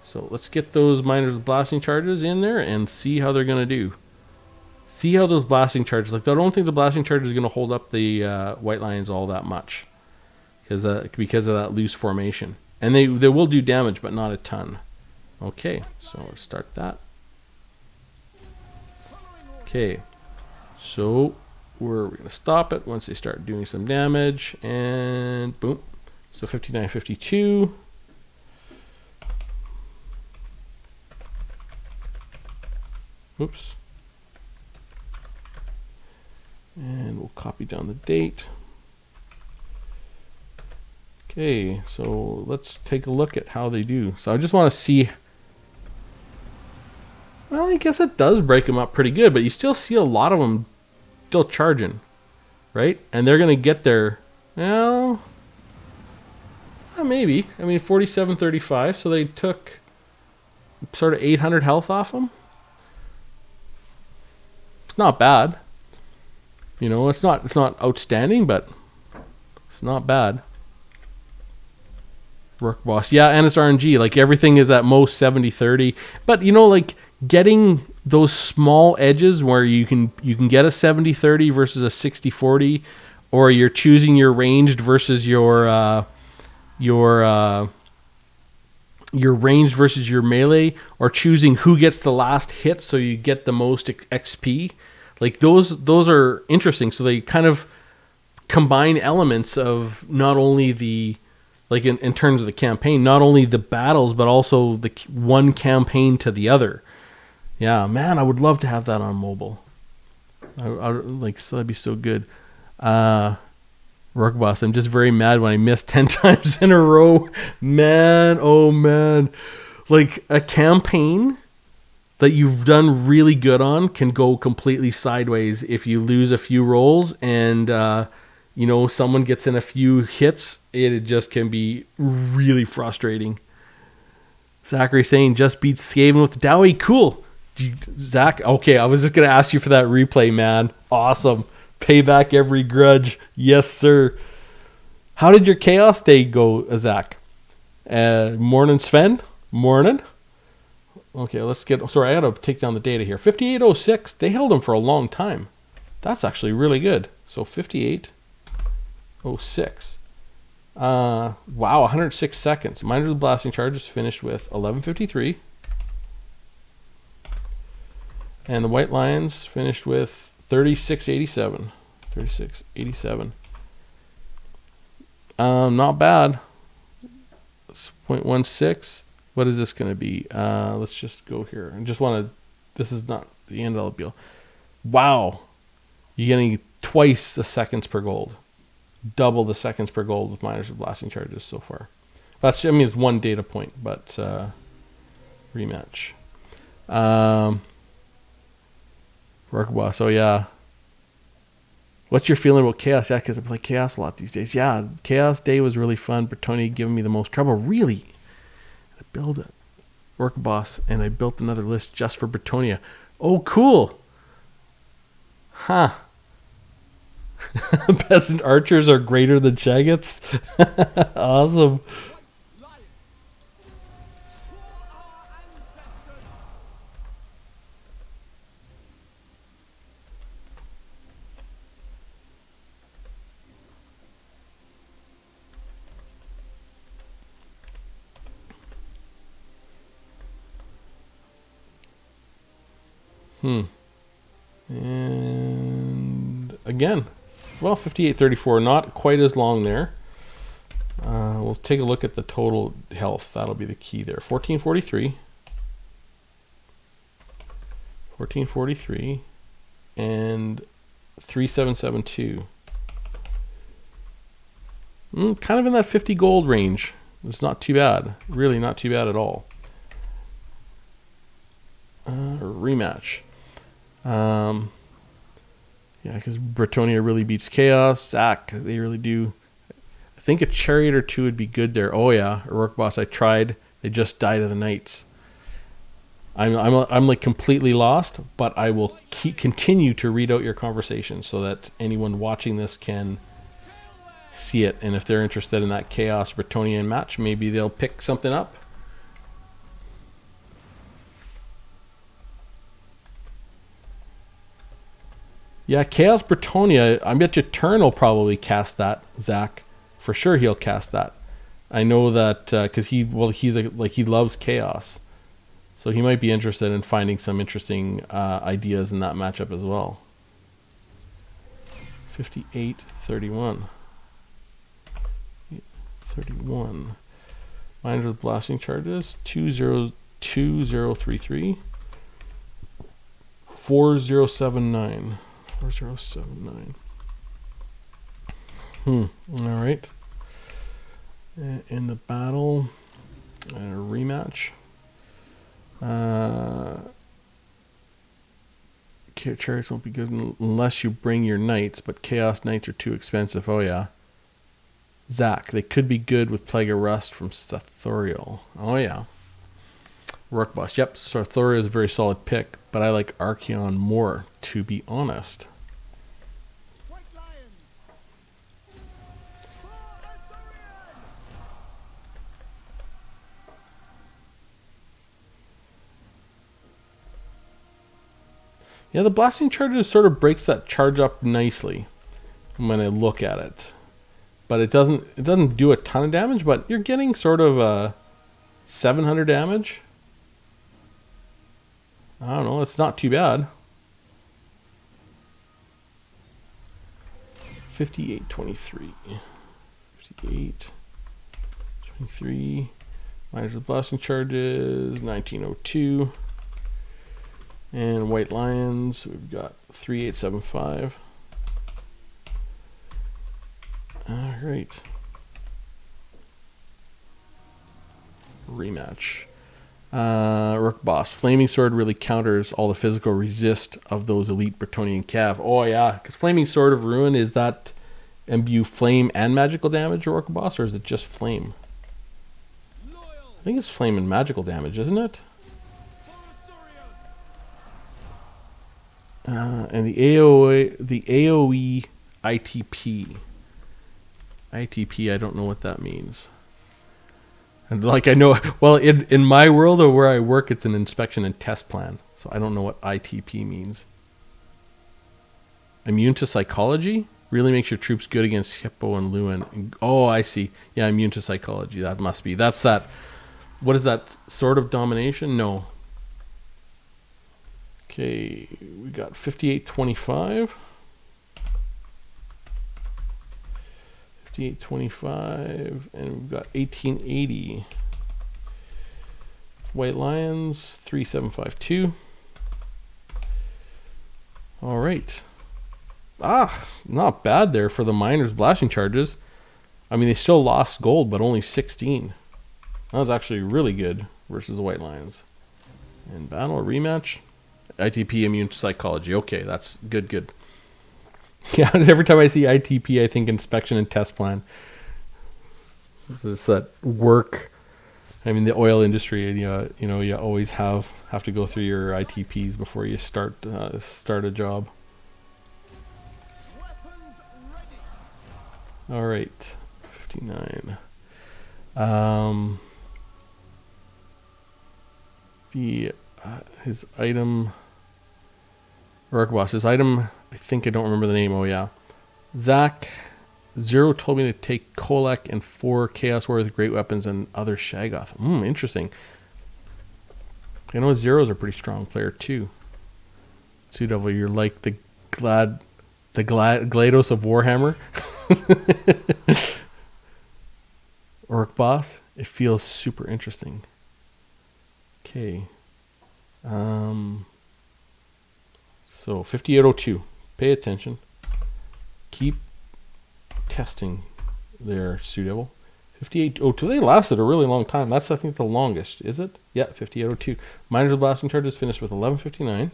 So let's get those miners with blasting charges in there and see how they're going to do. See how those blasting charges, like, I don't think the blasting charge is going to hold up the White Lions all that much, because of that loose formation. And they will do damage, but not a ton. Okay, so let's start that. Okay, so we're going to stop it once they start doing some damage, and boom. So 59-52. Oops. And we'll copy down the date. Okay, so let's take a look at how they do. So I just want to see. Well, I guess it does break them up pretty good, but you still see a lot of them still charging, right? And they're going to get their, well, maybe. I mean, 47-35, so they took sort of 800 health off them. It's not bad. You know, it's not outstanding, but it's not bad. Rourke Boss. Yeah, and it's RNG. Like, everything is at most 70-30. But, you know, like, getting those small edges where you can get a 70-30 versus a 60-40, or you're choosing your ranged versus your ranged versus your melee, or choosing who gets the last hit so you get the most XP. Like, those are interesting. So they kind of combine elements of not only the, like, in terms of the campaign, not only the battles, but also the one campaign to the other. Yeah, man, I would love to have that on mobile. Like, so that'd be so good. Rook Boss, I'm just very mad when I miss 10 times in a row. Man, oh man. Like, a campaign that you've done really good on can go completely sideways if you lose a few rolls and, someone gets in a few hits. It just can be really frustrating. Zachary saying just beat Skaven with Dowie. Cool. Zach, okay, I was just going to ask you for that replay, man. Awesome. Pay back every grudge. Yes, sir. How did your Chaos Day go, Zach? Morning, Sven? Morning. Okay, let's get... Sorry, I got to take down the data here. 5806. They held him for a long time. That's actually really good. So 5806. Wow, 106 seconds. Miners with Blasting Charges finished with 1153. And the White Lions finished with 3687. 3687. Not bad. It's 0.16. What is this going to be? Let's just go here. I just want to... This is not the end of the deal. Wow. You're getting twice the seconds per gold. Double the seconds per gold with Miners with Blasting Charges so far. That's, I mean, it's one data point, but rematch. Work Boss. Oh, yeah. What's your feeling about Chaos? Yeah, because I play Chaos a lot these days. Yeah, Chaos Day was really fun. Bretonia giving me the most trouble. Really? I built it. Work Boss, and I built another list just for Bretonia. Oh, cool. Huh. Peasant archers are greater than Shaggoths. Awesome. And again, well, 5834, not quite as long there. We'll take a look at the total health. That'll be the key there. 1443. 1443 and 3772. Kind of in that 50 gold range. It's not too bad. Really not too bad at all. Rematch. Yeah, because Bretonia really beats Chaos. Zach, they really do. I think a Chariot or two would be good there. Oh yeah, Rourke Boss, I tried. They just died of the Knights. I'm like completely lost, but I will continue to read out your conversation so that anyone watching this can see it. And if they're interested in that Chaos Bretonian match, maybe they'll pick something up. Yeah, Chaos Bretonia, I bet you Turn will probably cast that, Zach. For sure he'll cast that. I know that because he loves Chaos. So he might be interested in finding some interesting ideas in that matchup as well. 58-31. 31. Miners with Blasting Charges. 2033. 4079. 4079. All right. In the battle, a rematch. Chariots won't be good unless you bring your knights, but Chaos Knights are too expensive. Oh yeah. Zach, they could be good with Plague of Rust from Sartorial. Oh yeah. Rourke Boss. Yep, Sartorial is a very solid pick, but I like Archeon more, to be honest. Yeah, the Blasting Charges sort of breaks that charge up nicely when I look at it. But it doesn't do a ton of damage, but you're getting sort of 700 damage. I don't know, it's not too bad. 58-23. 58-23. Miners with Blasting Charges, 1902. And White Lions, we've got 3875. right. Rematch. Rook Boss. Flaming Sword really counters all the physical resist of those elite Bretonnian Cav. Oh yeah, because Flaming Sword of Ruin, is that imbue flame and magical damage, Rook Boss, or is it just flame? I think it's flame and magical damage, isn't it? And the AOE ITP. ITP, I don't know what that means. And like I know, well, in my world or where I work, it's an inspection and test plan. So I don't know what ITP means. Immune to psychology? Really makes your troops good against Hippo and Lewin. Oh, I see. Yeah, immune to psychology. That must be. That's that. What is that? Sword of domination? No. Okay, we got 5825. 5825, and we've got 1880. White Lions, 3752. All right. Not bad there for the miners blasting charges. I mean, they still lost gold, but only 16. That was actually really good versus the White Lions. In battle, rematch. ITP immune to psychology. Okay, that's good. Yeah, every time I see ITP, I think inspection and test plan. It's just that work. I mean, the oil industry, you always have to go through your ITPs before you start a job. All right, 59. His item. Rook Boss. His item. I think I don't remember the name. Oh yeah, Zach. Zero told me to take Kolek and 4 Chaos Warriors with great weapons and other Shaggoth. Interesting. I know Zeros are pretty strong player too. Sea Devil, you're like the GLaDOS of Warhammer. Orc Boss. It feels super interesting. Okay. So 5802. Pay attention. Keep testing their Sea Devil. 5802. They lasted a really long time. That's, I think, the longest. Is it? Yeah, 5802. Miners blasting charges finished with 1159.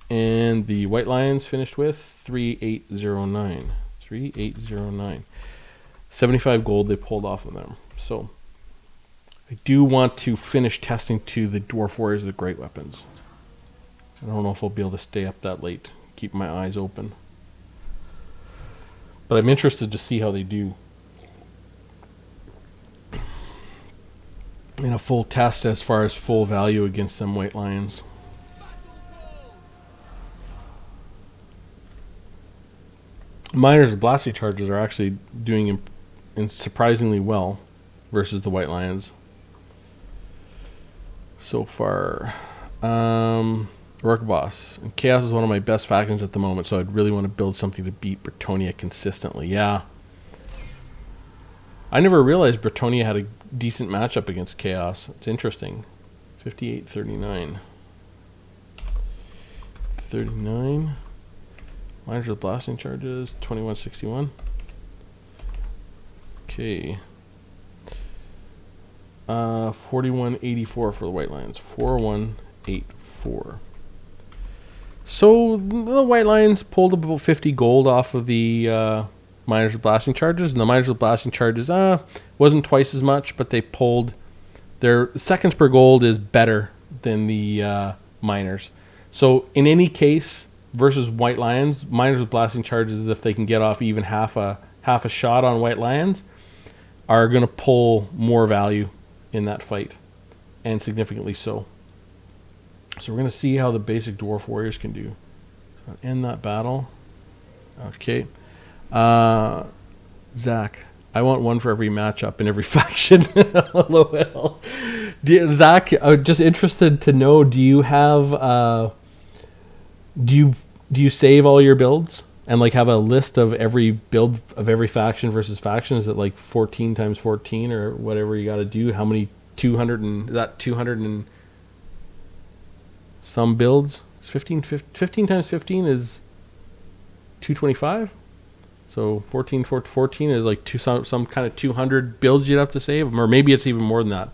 And the White Lions finished with 3809. 3809. 75 gold they pulled off of them. So I do want to finish testing to the Dwarf Warriors with great weapons. I don't know if I'll be able to stay up that late. Keep my eyes open. But I'm interested to see how they do in a full test as far as full value against them White Lions. Miners' blasting charges are actually doing surprisingly well versus the White Lions so far. Rook Boss. And Chaos is one of my best factions at the moment, so I'd really want to build something to beat Bretonnia consistently. Yeah. I never realized Bretonnia had a decent matchup against Chaos. It's interesting. 5839. 39. Miners with blasting charges. 2161. Okay. 4184 for the White Lions. 4184. So the White Lions pulled about 50 gold off of the Miners with blasting charges, and the Miners with blasting charges wasn't twice as much, but they pulled their seconds per gold is better than the Miners. So in any case versus White Lions, Miners with blasting charges, if they can get off even half a shot on White Lions, are going to pull more value in that fight, and significantly so. So we're going to see how the basic Dwarf Warriors can do. So end that battle. Okay. Zach, I want one for every matchup in every faction. LOL. Zach, I'm just interested to know, do you have... do you save all your builds? And like have a list of every build of every faction versus faction? Is it like 14 times 14 or whatever you got to do? How many 200 and... Is that 200 and... some builds? 15 times 15 is 225. So 14 is like some kind of 200 builds you'd have to save, or maybe it's even more than that.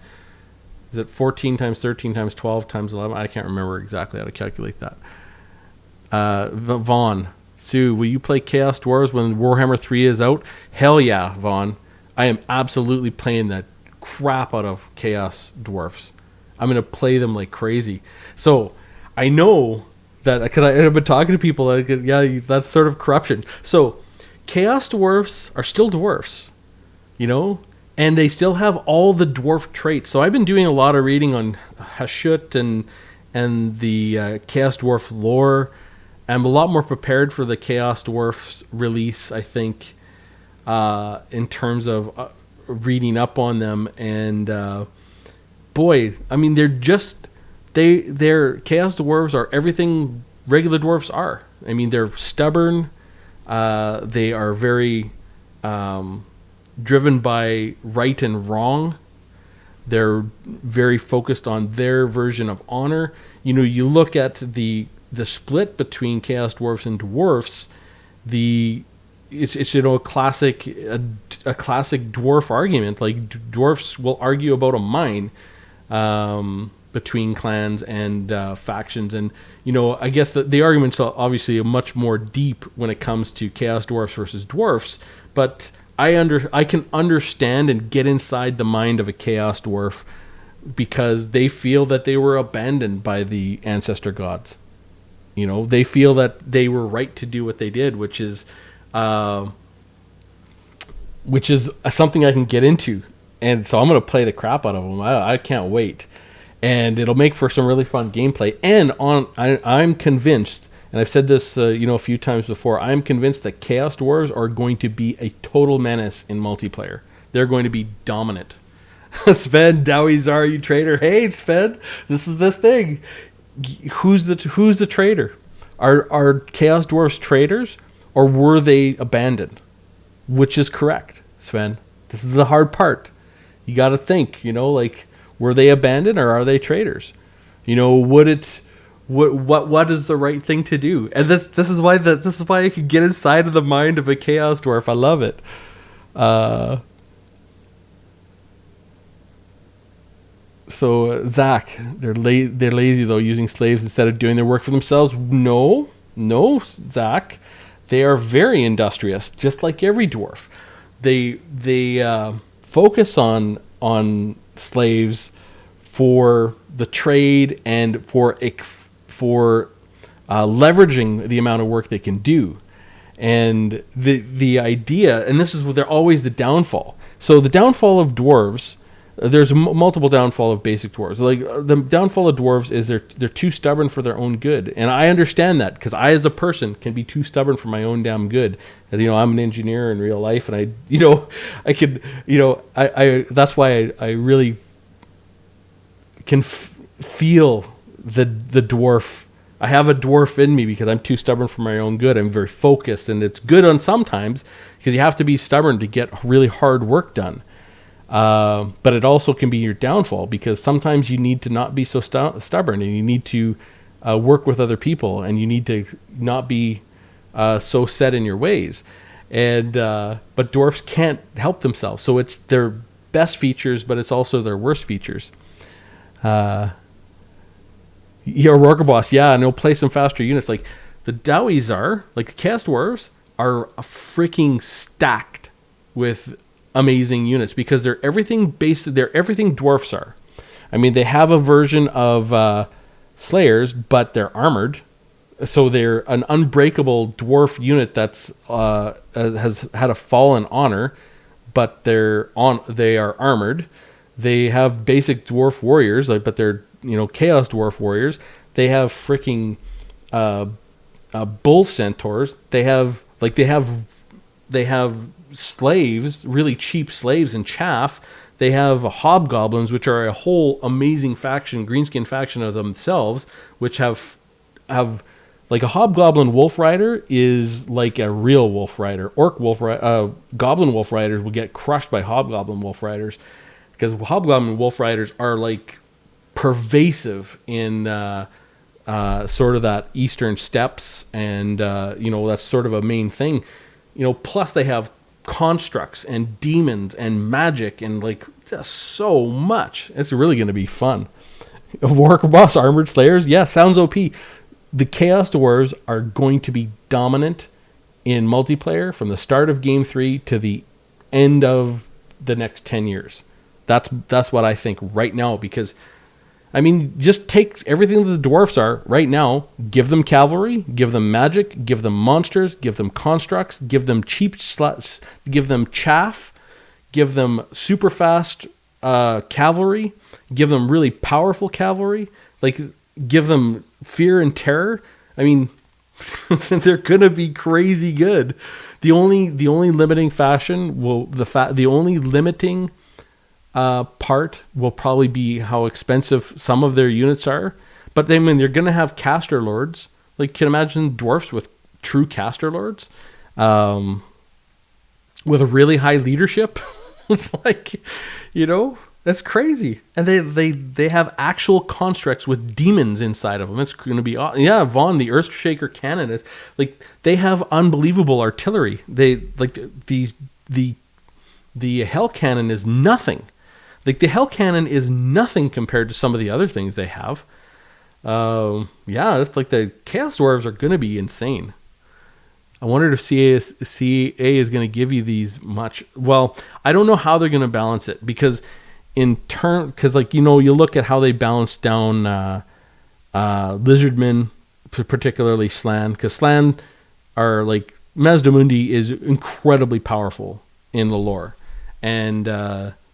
Is it 14 times 13 times 12 times 11? I can't remember exactly how to calculate that. Vaughn, Sue, will you play Chaos Dwarves when Warhammer 3 is out? Hell yeah, Vaughn. I am absolutely playing that crap out of Chaos Dwarfs. I'm going to play them like crazy. So I know that, because I've been talking to people, like, yeah, that's sort of corruption. So Chaos Dwarfs are still dwarfs, you know, and they still have all the dwarf traits. So I've been doing a lot of reading on Hashut and the Chaos Dwarf lore. I'm a lot more prepared for the Chaos Dwarfs release, I think, in terms of reading up on them. And boy, I mean, they're Chaos Dwarves are everything regular dwarfs are. I mean, they're stubborn. They are very driven by right and wrong. They're very focused on their version of honor. You know, you look at the split between Chaos Dwarfs and Dwarfs. It's you know, a classic dwarf argument. Like, dwarfs will argue about a mine between clans and factions, and you know, I guess the argument's obviously much more deep when it comes to Chaos Dwarfs versus Dwarfs. But I can understand and get inside the mind of a Chaos Dwarf, because they feel that they were abandoned by the ancestor gods. You know, they feel that they were right to do what they did, which is something I can get into. And so I'm going to play the crap out of them. I can't wait. And it'll make for some really fun gameplay. And I'm convinced, and I've said this a few times before, I'm convinced that Chaos Dwarves are going to be a total menace in multiplayer. They're going to be dominant. Sven, Dowie Zar, you traitor. Hey, Sven, this is this thing. Who's the traitor? Are Chaos Dwarfs traitors, or were they abandoned? Which is correct, Sven? This is the hard part. You got to think. You know, like, were they abandoned or are they traitors? You know, what is the right thing to do? And this is why I can get inside of the mind of a Chaos Dwarf. I love it. So Zach, they're lazy though, using slaves instead of doing their work for themselves. No, Zach, they are very industrious, just like every dwarf. They focus on slaves for the trade and for leveraging the amount of work they can do. And the idea, and this is they're always the downfall. So the downfall of dwarves. There's multiple downfall of basic dwarves. Like, the downfall of dwarves is they're too stubborn for their own good, and I understand that, because I, as a person, can be too stubborn for my own damn good. And, you know, I'm an engineer in real life, and I could, that's why I really can feel the dwarf. I have a dwarf in me because I'm too stubborn for my own good. I'm very focused, and it's good on sometimes, because you have to be stubborn to get really hard work done. But it also can be your downfall, because sometimes you need to not be so stubborn, and you need to work with other people, and you need to not be so set in your ways. And but dwarfs can't help themselves, so it's their best features, but it's also their worst features. Rocker Boss, yeah, and they'll play some faster units. Like the Dowies like the Chaos Dwarves are freaking stacked with amazing units, because they're everything dwarfs are. I mean, they have a version of Slayers, but they're armored, so they're an unbreakable dwarf unit that's has had a fallen honor, but they are armored. They have basic dwarf warriors, but they're Chaos Dwarf warriors. They have freaking bull centaurs. They have slaves, really cheap slaves and chaff. They have hobgoblins, which are a whole amazing faction, greenskin faction of themselves, which have like a hobgoblin wolf rider is like a real wolf rider. Goblin wolf riders will get crushed by hobgoblin wolf riders, because hobgoblin wolf riders are like pervasive in sort of that eastern steppes, and that's sort of a main thing. Plus they have constructs and demons and magic and like just so much. It's really going to be fun. Warwick Boss Armored Slayers, yeah, sounds OP. The Chaos Dwarves are going to be dominant in multiplayer from the start of Game 3 to the end of the next 10 years. That's what I think right now, because just take everything that the dwarfs are right now, give them cavalry, give them magic, give them monsters, give them constructs, give them give them chaff, give them super fast cavalry, give them really powerful cavalry, like give them fear and terror. They're gonna be crazy good. The only limiting faction the only limiting part will probably be how expensive some of their units are. But they're going to have caster lords. Like, can you imagine dwarfs with true caster lords, with a really high leadership? That's crazy. And they have actual constructs with demons inside of them. It's going to be Vaughn, the Earthshaker cannon is like, they have unbelievable artillery. They like the Hell Cannon is nothing. Like, the Hell Cannon is nothing compared to some of the other things they have. It's like the Chaos Dwarves are going to be insane. I wondered if CA is going to give you these much. Well, I don't know how they're going to balance it, because you look at how they balance down Lizardmen, particularly Slan, because Slan are like, Mazdamundi is incredibly powerful in the lore, and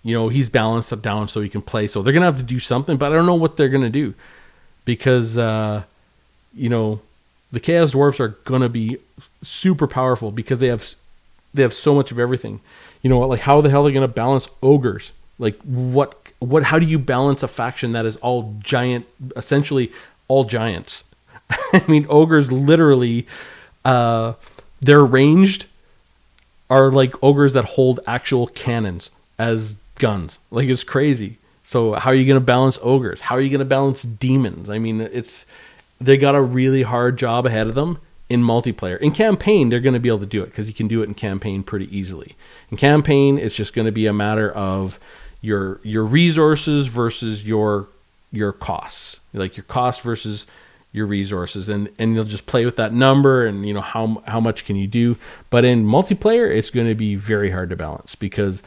he's balanced it down so he can play. So they're gonna have to do something, but I don't know what they're gonna do, because the Chaos Dwarfs are gonna be super powerful because they have so much of everything. Like, how the hell are they gonna balance ogres? Like, how do you balance a faction that is all giant, essentially all giants? Ogres literally, they're ranged, are like ogres that hold actual cannons as guns. Like, it's crazy. So how are you going to balance ogres? How are you going to balance demons? They got a really hard job ahead of them in multiplayer. In campaign, they're going to be able to do it because you can do it in campaign pretty easily. In campaign, it's just going to be a matter of your resources versus your costs, like your cost versus your resources, and you'll just play with that number, and how much can you do. But in multiplayer, it's going to be very hard to balance because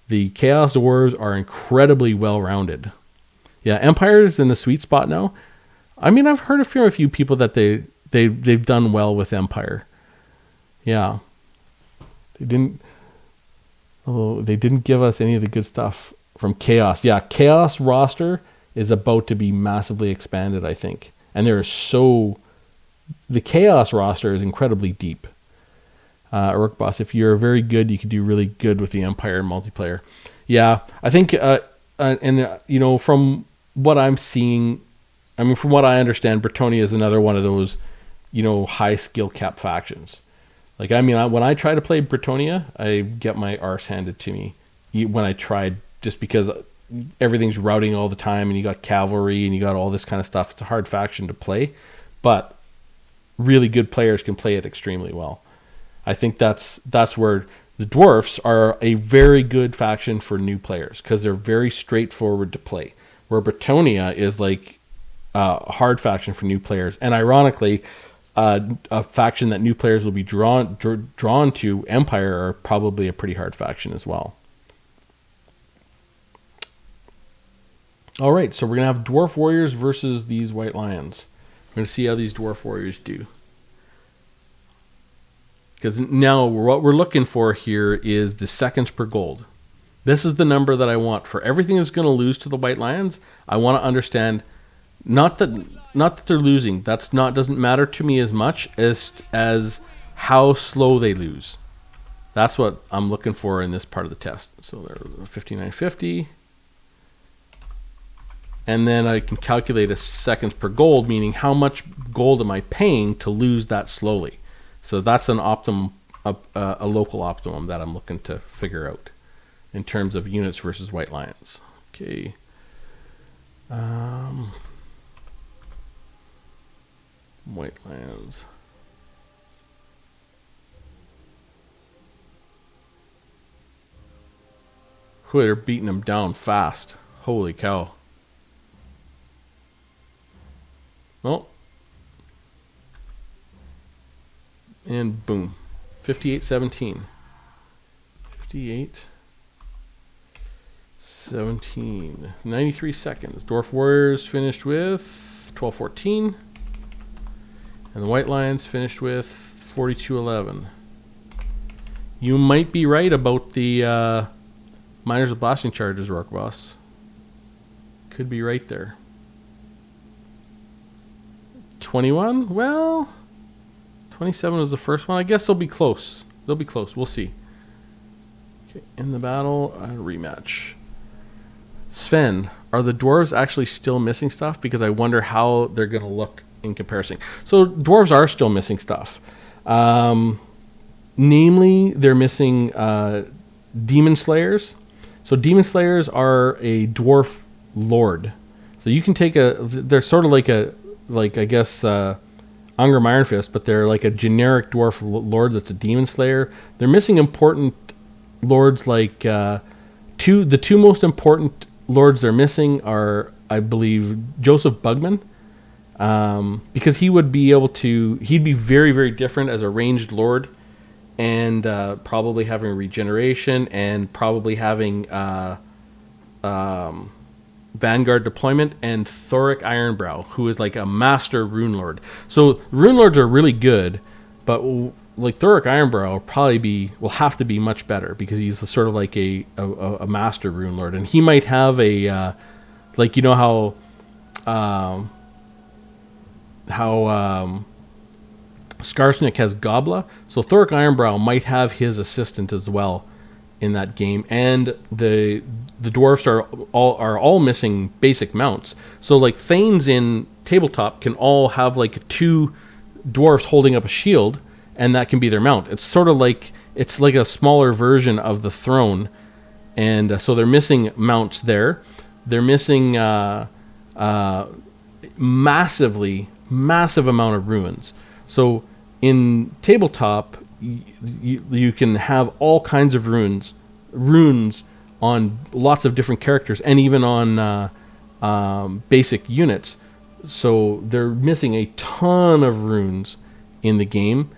the Chaos Dwarves are incredibly well-rounded. Yeah, Empire is in the sweet spot now. I've heard from a few people that they've done well with Empire. Yeah, they didn't give us any of the good stuff from Chaos. Yeah, Chaos roster is about to be massively expanded, I think. And the Chaos roster is incredibly deep. Rook Boss, if you're very good, you can do really good with the Empire multiplayer. Yeah, I think, from what I'm seeing, from what I understand, Bretonnia is another one of those, high skill cap factions. Like, when I try to play Bretonnia, I get my arse handed to me when I tried, just because everything's routing all the time, and you got cavalry and you got all this kind of stuff. It's a hard faction to play, but really good players can play it extremely well. I think that's where the Dwarfs are a very good faction for new players, because they're very straightforward to play, where Bretonnia is like a hard faction for new players. And ironically, a faction that new players will be drawn to, Empire, are probably a pretty hard faction as well. All right, so we're going to have Dwarf Warriors versus these White Lions. We're going to see how these Dwarf Warriors do. Because now what we're looking for here is the seconds per gold. This is the number that I want for everything that's going to lose to the White Lions. I want to understand, not that they're losing. Doesn't matter to me as much as how slow they lose. That's what I'm looking for in this part of the test. So they're 5950. And then I can calculate a seconds per gold, meaning how much gold am I paying to lose that slowly. So that's an optimum, a local optimum that I'm looking to figure out in terms of units versus White Lions. Okay. White Lions. Boy, they're beating them down fast. Holy cow. Oh. And boom. 58-17. 58-17. 93 seconds. Dwarf Warriors finished with 12-14. And the White Lions finished with 42-11. You might be right about the Miners with Blasting Charges, Rock Boss. Could be right there. 21? Well, 27 was the first one. I guess they'll be close. They'll be close. We'll see. Okay, in the battle, rematch. Sven, are the dwarves actually still missing stuff? Because I wonder how they're going to look in comparison. So dwarves are still missing stuff. Namely, they're missing demon slayers. So demon slayers are a dwarf lord. So you can take they're sort of like I guess Unger Ironfist, but they're like a generic dwarf lord that's a demon slayer. They're missing important lords like the two most important lords they're missing are, I believe, Joseph Bugman. Because he'd be very, very different as a ranged lord, and probably having regeneration and probably having Vanguard deployment, and Thoric Ironbrow, who is like a master rune lord. So rune lords are really good, but like Thoric Ironbrow will have to be much better because he's sort of like a master rune lord, and he might have a like, you know how Skarsnik has Gobla, so Thoric Ironbrow might have his assistant as well in that game, and the dwarfs are all missing basic mounts. So like Thanes in tabletop can all have like two dwarfs holding up a shield, and that can be their mount. It's sort of like a smaller version of the throne, and so they're missing mounts there. They're missing massive amount of ruins. So in tabletop, you can have all kinds of runes on lots of different characters, and even on basic units. So they're missing a ton of runes in the game.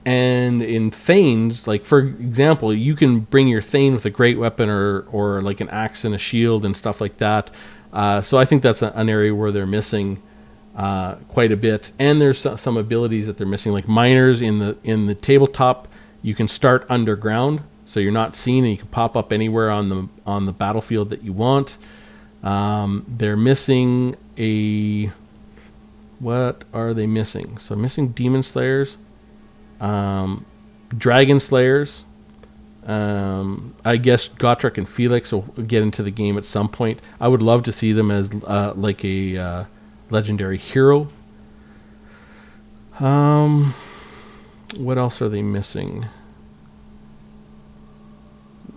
And in Thanes, like for example, you can bring your Thane with a great weapon or like an axe and a shield and stuff like that. So I think that's an area where they're missing quite a bit. And there's some abilities that they're missing, like miners in the tabletop. You can start underground, so you're not seen, and you can pop up anywhere on the battlefield that you want. They're missing what are they missing? So missing demon slayers, dragon slayers. I guess Gotrek and Felix will get into the game at some point. I would love to see them as like a legendary hero. What else are they missing?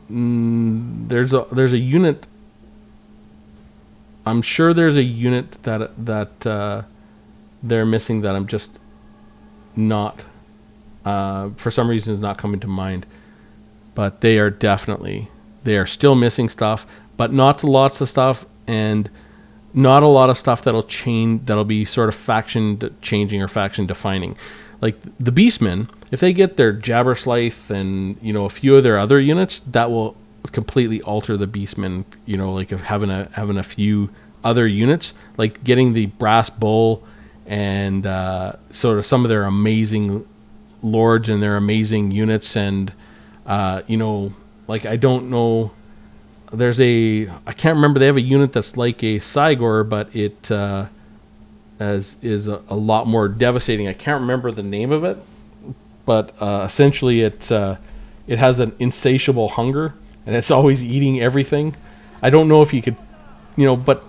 There's a unit. I'm sure there's a unit that they're missing that I'm just not, for some reason, is not coming to mind. But they are still missing stuff, but not lots of stuff, and not a lot of stuff that'll be sort of faction changing or faction defining. Like the Beastmen, if they get their Jabberslythe and a few of their other units, that will completely alter the Beastmen. Like of having a few other units, like getting the Brass Bull and sort of some of their amazing lords and their amazing units, and like I don't know. I can't remember. They have a unit that's like a Cygor, but it is a lot more devastating. I can't remember the name of it, but essentially it has an insatiable hunger, and it's always eating everything. I don't know if you could, but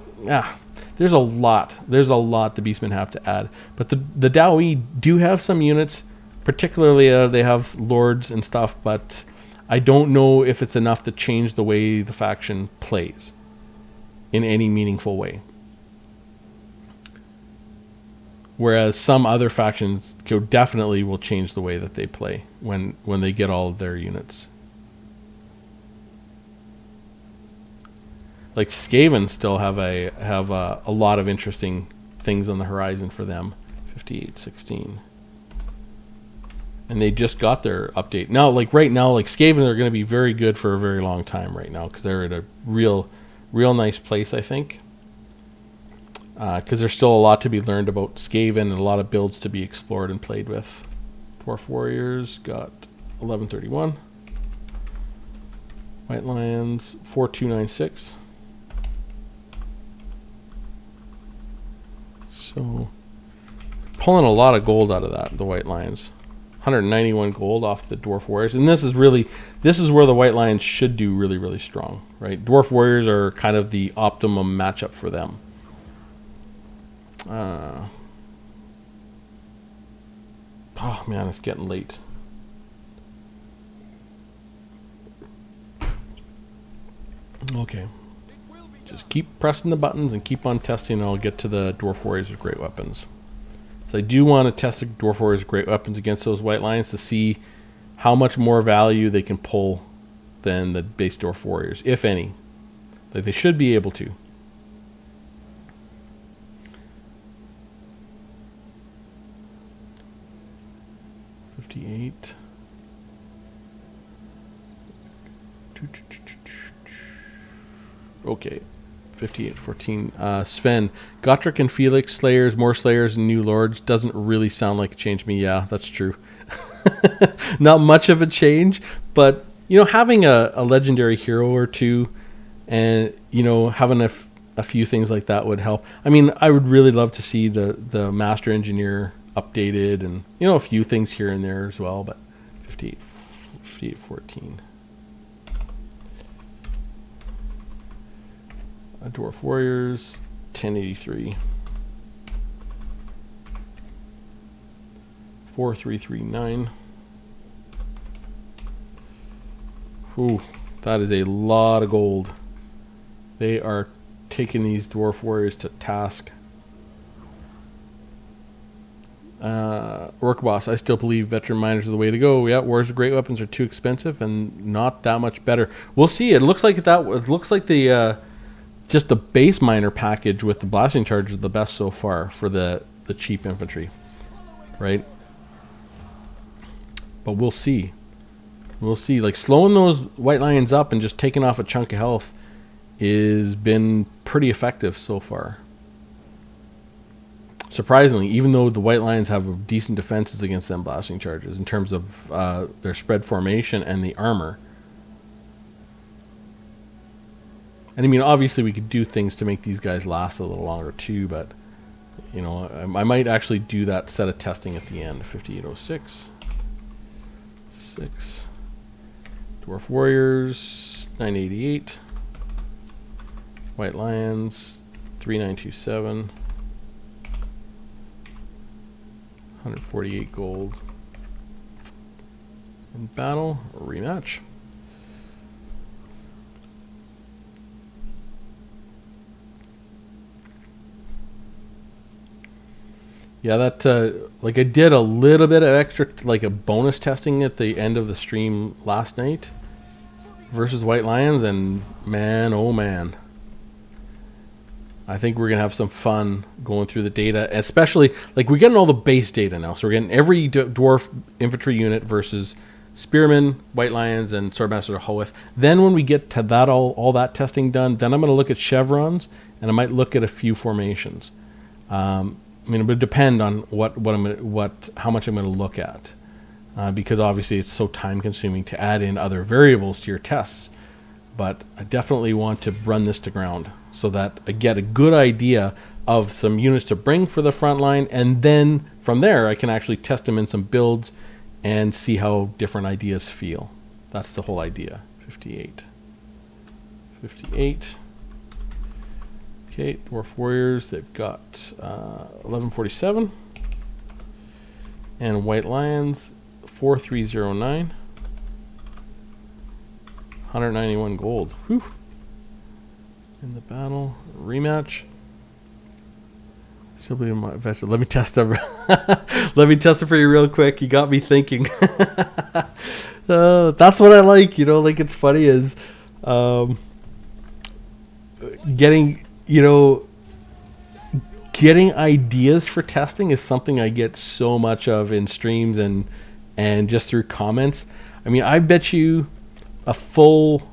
there's a lot. There's a lot the Beastmen have to add. But the Daoi do have some units, particularly they have lords and stuff, but I don't know if it's enough to change the way the faction plays in any meaningful way. Whereas some other factions definitely will change the way that they play when they get all of their units. like Skaven still have a lot of interesting things on the horizon for them. 5816. And they just got their update. Now, like right now, like Skaven are going to be very good for a very long time right now because they're at a real nice place, I think. Because there's still a lot to be learned about Skaven and a lot of builds to be explored and played with. Dwarf Warriors got 1131. White Lions 4296. So pulling a lot of gold out of that, the White Lions. 191 gold off the Dwarf Warriors. And this is where the White Lions should do really strong, right? Dwarf Warriors are kind of the optimum matchup for them. Oh man, it's getting late. Okay. Just keep pressing the buttons and keep on testing, and I'll get to the Dwarf Warriors with great weapons. So I do want to test the Dwarf Warriors with great weapons against those White Lions to see how much more value they can pull than the base Dwarf Warriors, if any. Like they should be able to. Okay, 58-14. Sven, Gotrek and Felix, Slayers, more Slayers and new Lords doesn't really sound like a change to me. Yeah, that's true. Not much of a change, but you know, having a legendary hero or two, and you know, having a few things like that would help. I mean, I would really love to see the Master Engineer updated, and you know, a few things here and there as well. But 58-14. Dwarf Warriors 1083. 4339. Ooh, that is a lot of gold. They are taking these Dwarf Warriors to task. Orc Boss, I still believe veteran miners are the way to go. Yeah, Wars with great weapons are too expensive and not that much better. We'll see. It looks like the just the base miner package with the blasting charge is the best so far for the cheap infantry, right? But we'll see. We'll see. Like slowing those White Lions up and just taking off a chunk of health has been pretty effective so far. Surprisingly, even though the White Lions have decent defenses against them blasting charges in terms of their spread formation and the armor. And I mean, obviously we could do things to make these guys last a little longer too, but you know, I might actually do that set of testing at the end. 5806. 6. Dwarf Warriors 988. White Lions 3927. 148 gold. In battle, a rematch. Yeah, that like I did a little bit of extra, like a bonus testing at the end of the stream last night versus White Lions, and man, oh man, I think we're gonna have some fun going through the data, especially like we're getting all the base data now, so we're getting every dwarf infantry unit versus Spearmen, White Lions, and Swordmaster Hoeth. Then when we get to that all that testing done, then I'm gonna look at chevrons, and I might look at a few formations. I mean, it would depend on how much I'm going to look at, because obviously it's so time consuming to add in other variables to your tests. But I definitely want to run this to ground so that I get a good idea of some units to bring for the front line, and then from there I can actually test them in some builds and see how different ideas feel. That's the whole idea. 58. Okay, Dwarf Warriors, they've got 1147. And White Lions, 4309. 191 gold. Whew. In the battle, rematch. Still be my veteran. Let me test it. Let me test it for you real quick. You got me thinking. That's what I like. You know, like it's funny is, getting, you know, getting ideas for testing is something I get so much of in streams and just through comments. I mean, I bet you a full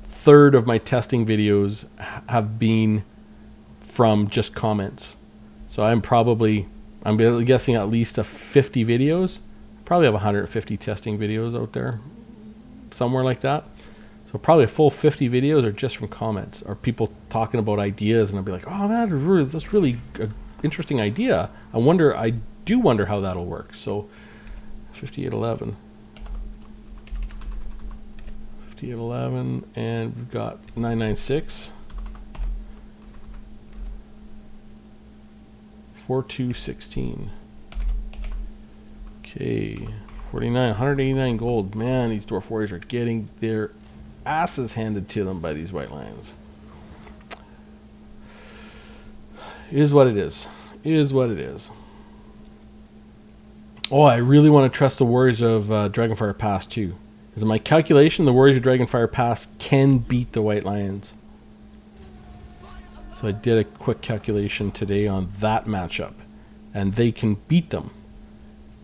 third of my testing videos have been from just comments. So I'm guessing at least 50 videos. Probably have 150 testing videos out there, somewhere like that. So probably a full 50 videos are just from comments or people talking about ideas, and I'll be like, oh, that's really an interesting idea. I do wonder how that'll work. So 5811. 5811, and we've got 996. 4216. Okay, 49, 189 gold. Man, these Dwarf Warriors are getting their asses handed to them by these White Lions. It is what it is. It is what it is. Oh, I really want to trust the Warriors of Dragonfire Pass too. Because in my calculation, the Warriors of Dragonfire Pass can beat the White Lions. So I did a quick calculation today on that matchup. And they can beat them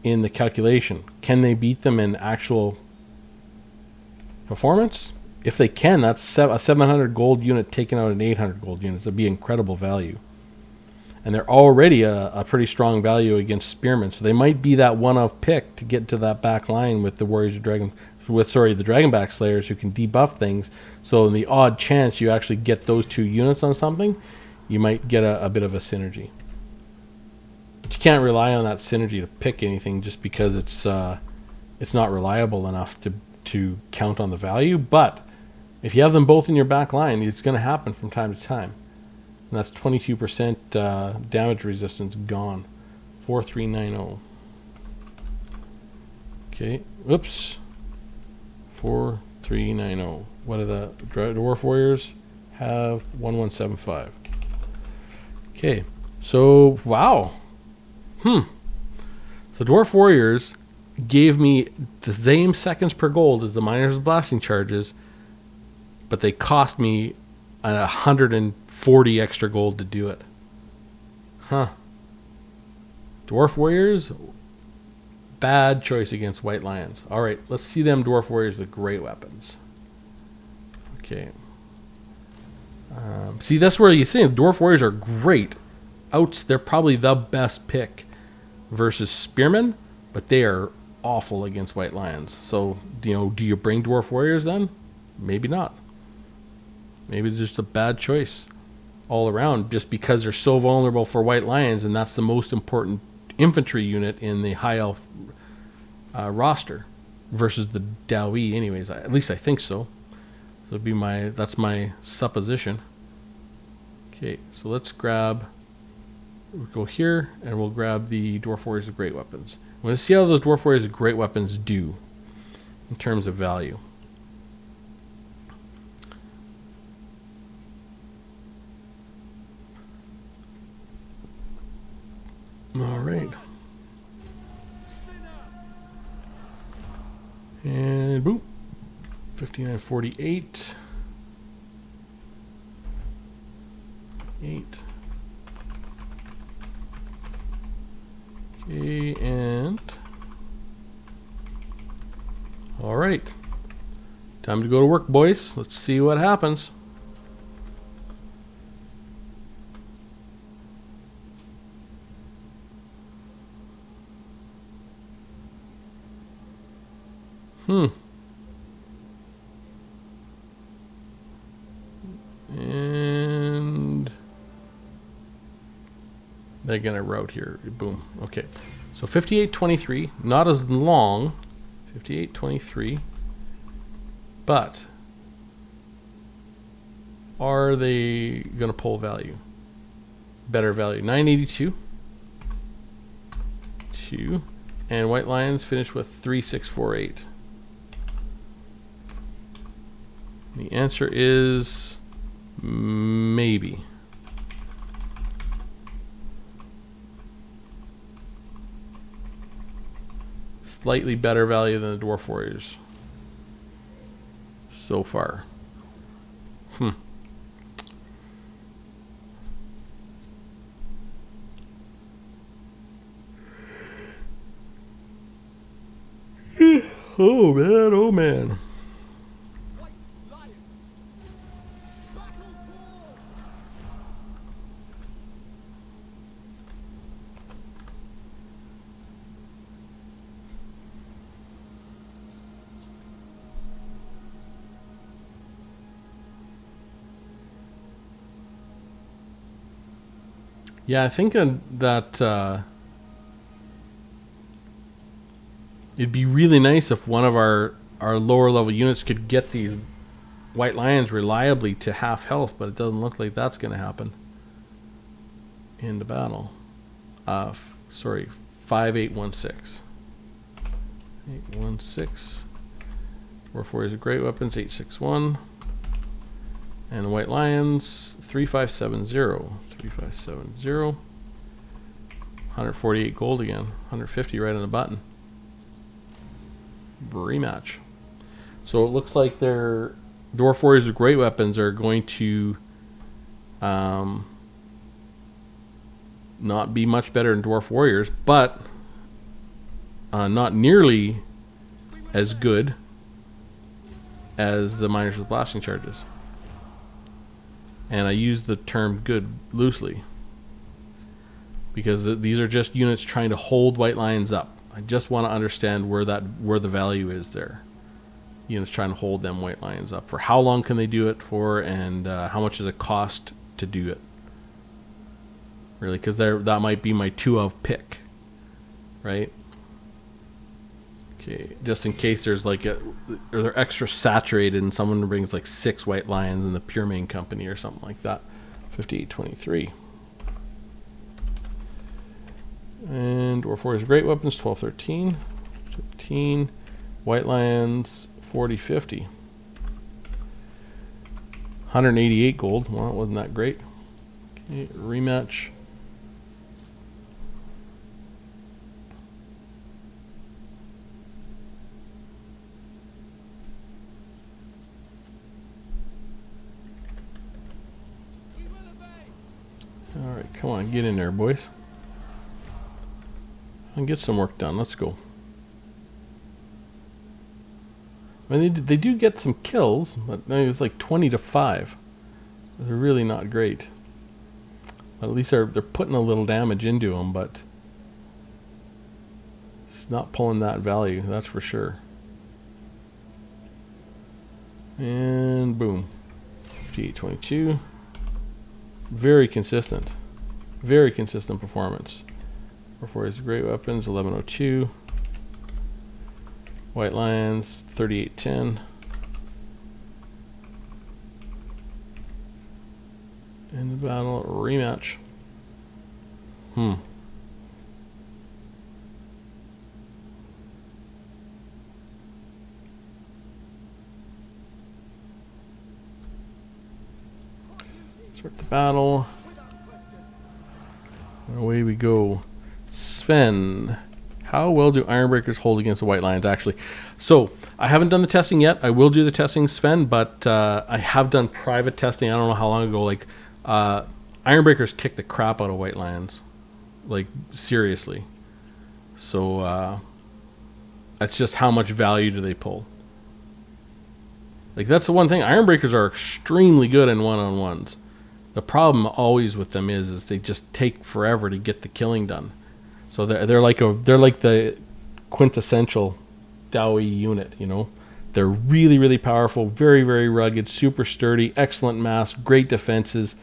in the calculation. Can they beat them in actual performance? If they can, that's a 700 gold unit taking out an 800 gold unit. It'd be incredible value. And they're already a pretty strong value against Spearmen. So they might be that one-off pick to get to that back line with the Warriors of the Dragonback Slayers who can debuff things. So in the odd chance you actually get those two units on something, you might get a bit of a synergy. But you can't rely on that synergy to pick anything just because it's not reliable enough to count on the value. But if you have them both in your back line, it's going to happen from time to time. And that's 22% damage resistance gone. 4390. Okay, oops. 4390. What do the Dwarf Warriors have? 1175. Okay, so wow. So Dwarf Warriors gave me the same seconds per gold as the Miners' Blasting Charges, but they cost me 140 extra gold to do it. Dwarf Warriors, bad choice against White Lions. All right, let's see them Dwarf Warriors with great weapons. Okay. See, that's where you think Dwarf Warriors are great. They're probably the best pick versus Spearmen, but they are awful against White Lions. So, do you bring Dwarf Warriors then? Maybe not. Maybe it's just a bad choice all around just because they're so vulnerable for White Lions, and that's the most important infantry unit in the High Elf roster versus the Dawi anyways. At least I think so. So that's my supposition. Okay, so let's we'll go here and we'll grab the Dwarf Warriors of Great Weapons. I'm going to see how those Dwarf Warriors of Great Weapons do in terms of value. All right. And boom. 5948. 8. Okay, and all right. Time to go to work, boys. Let's see what happens. And they're gonna route here. Boom. Okay. So 5823, not as long. 5823. But are they gonna pull value? Better value. 982. 2. And White Lions finish with 3648. The answer is maybe. Slightly better value than the Dwarf Warriors so far. Oh man, oh man. Yeah, I think that it'd be really nice if one of our lower level units could get these white lions reliably to half health, but it doesn't look like that's going to happen. Into battle. Sorry, 5816. 816. Dwarf Warriors of Great Weapons, 861. And the White Lions, 3570. 3570. 148 gold again. 150 right on the button. Rematch. So it looks like their Dwarf Warriors of Great Weapons are going to not be much better than Dwarf Warriors, but not nearly as good as the Miners with Blasting Charges. And I use the term good loosely because these are just units trying to hold White Lions up. I just want to understand where the value is there. Units trying to hold them White Lions up. For how long can they do it for, and how much does it cost to do it? Really, because that might be my 2 of pick, right? Okay, just in case there's like or they're extra saturated and someone brings like 6 White Lions in the Pure Main Company or something like that. 5823. And Dwarf Warriors Great Weapons, 1213. 15. White Lions, 4050. 188 gold. Well, that wasn't that great. Okay, rematch. Alright, come on, get in there, boys. And get some work done. Let's go. I mean, they do get some kills, but it's like 20-5. They're really not great. But at least they're putting a little damage into them, but it's not pulling that value, that's for sure. And boom. 5822. Very consistent. Very consistent performance. Dwarf Warriors Great Weapons, 1102. White Lions, 3810. In the battle, rematch. Start the battle. And away we go. Sven, how well do Ironbreakers hold against the White Lions, actually? So, I haven't done the testing yet. I will do the testing, Sven, but I have done private testing. I don't know how long ago. Like, Ironbreakers kick the crap out of White Lions. Like, seriously. So, that's just how much value do they pull. Like, that's the one thing. Ironbreakers are extremely good in one-on-ones. The problem always with them is they just take forever to get the killing done. So they're like the quintessential Dowie unit, you know. They're really, really powerful, very, very rugged, super sturdy, excellent mass, great defenses,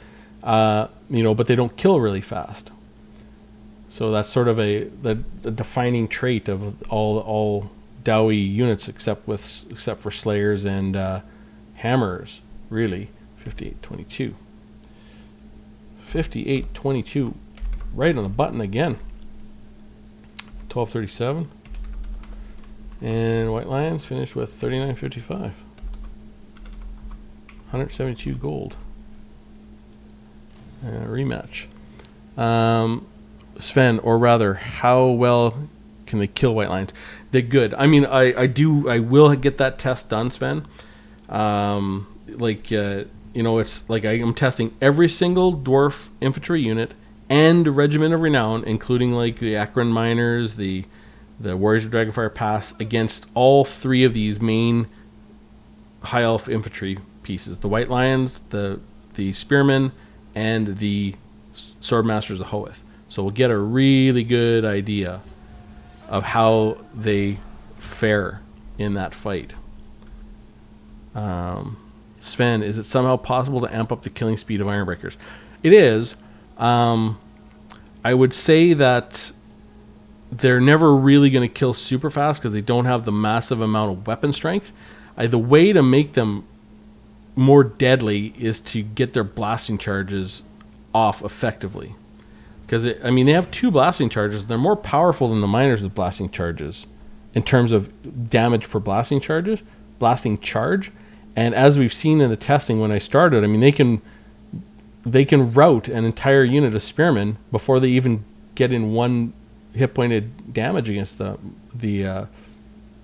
you know, but they don't kill really fast. So that's sort of the defining trait of all Dowie units except for Slayers and Hammerers, really. 5822. 5822, right on the button again. 1237. And White Lions finished with 3955. 172 gold. Rematch. Sven, or rather, how well can they kill White Lions? They're good. I mean, I will get that test done, Sven. You know, it's like I'm testing every single Dwarf infantry unit and Regiment of Renown, including like the Akron Miners, the The Warriors of Dragonfire pass against all three of these main high elf infantry pieces: the White Lions, the Spearmen, and the Swordmasters of Hoeth. So we'll get a really good idea of how they fare in that fight. Sven, is it somehow possible to amp up the killing speed of Ironbreakers? It is. I would say that they're never really going to kill super fast because they don't have the massive amount of weapon strength. The way to make them more deadly is to get their blasting charges off effectively. Because, they have 2 blasting charges. They're more powerful than the miners with blasting charges in terms of damage per blasting charge. And as we've seen in the testing when I started, they can rout an entire unit of spearmen before they even get in 1 hit pointed damage against the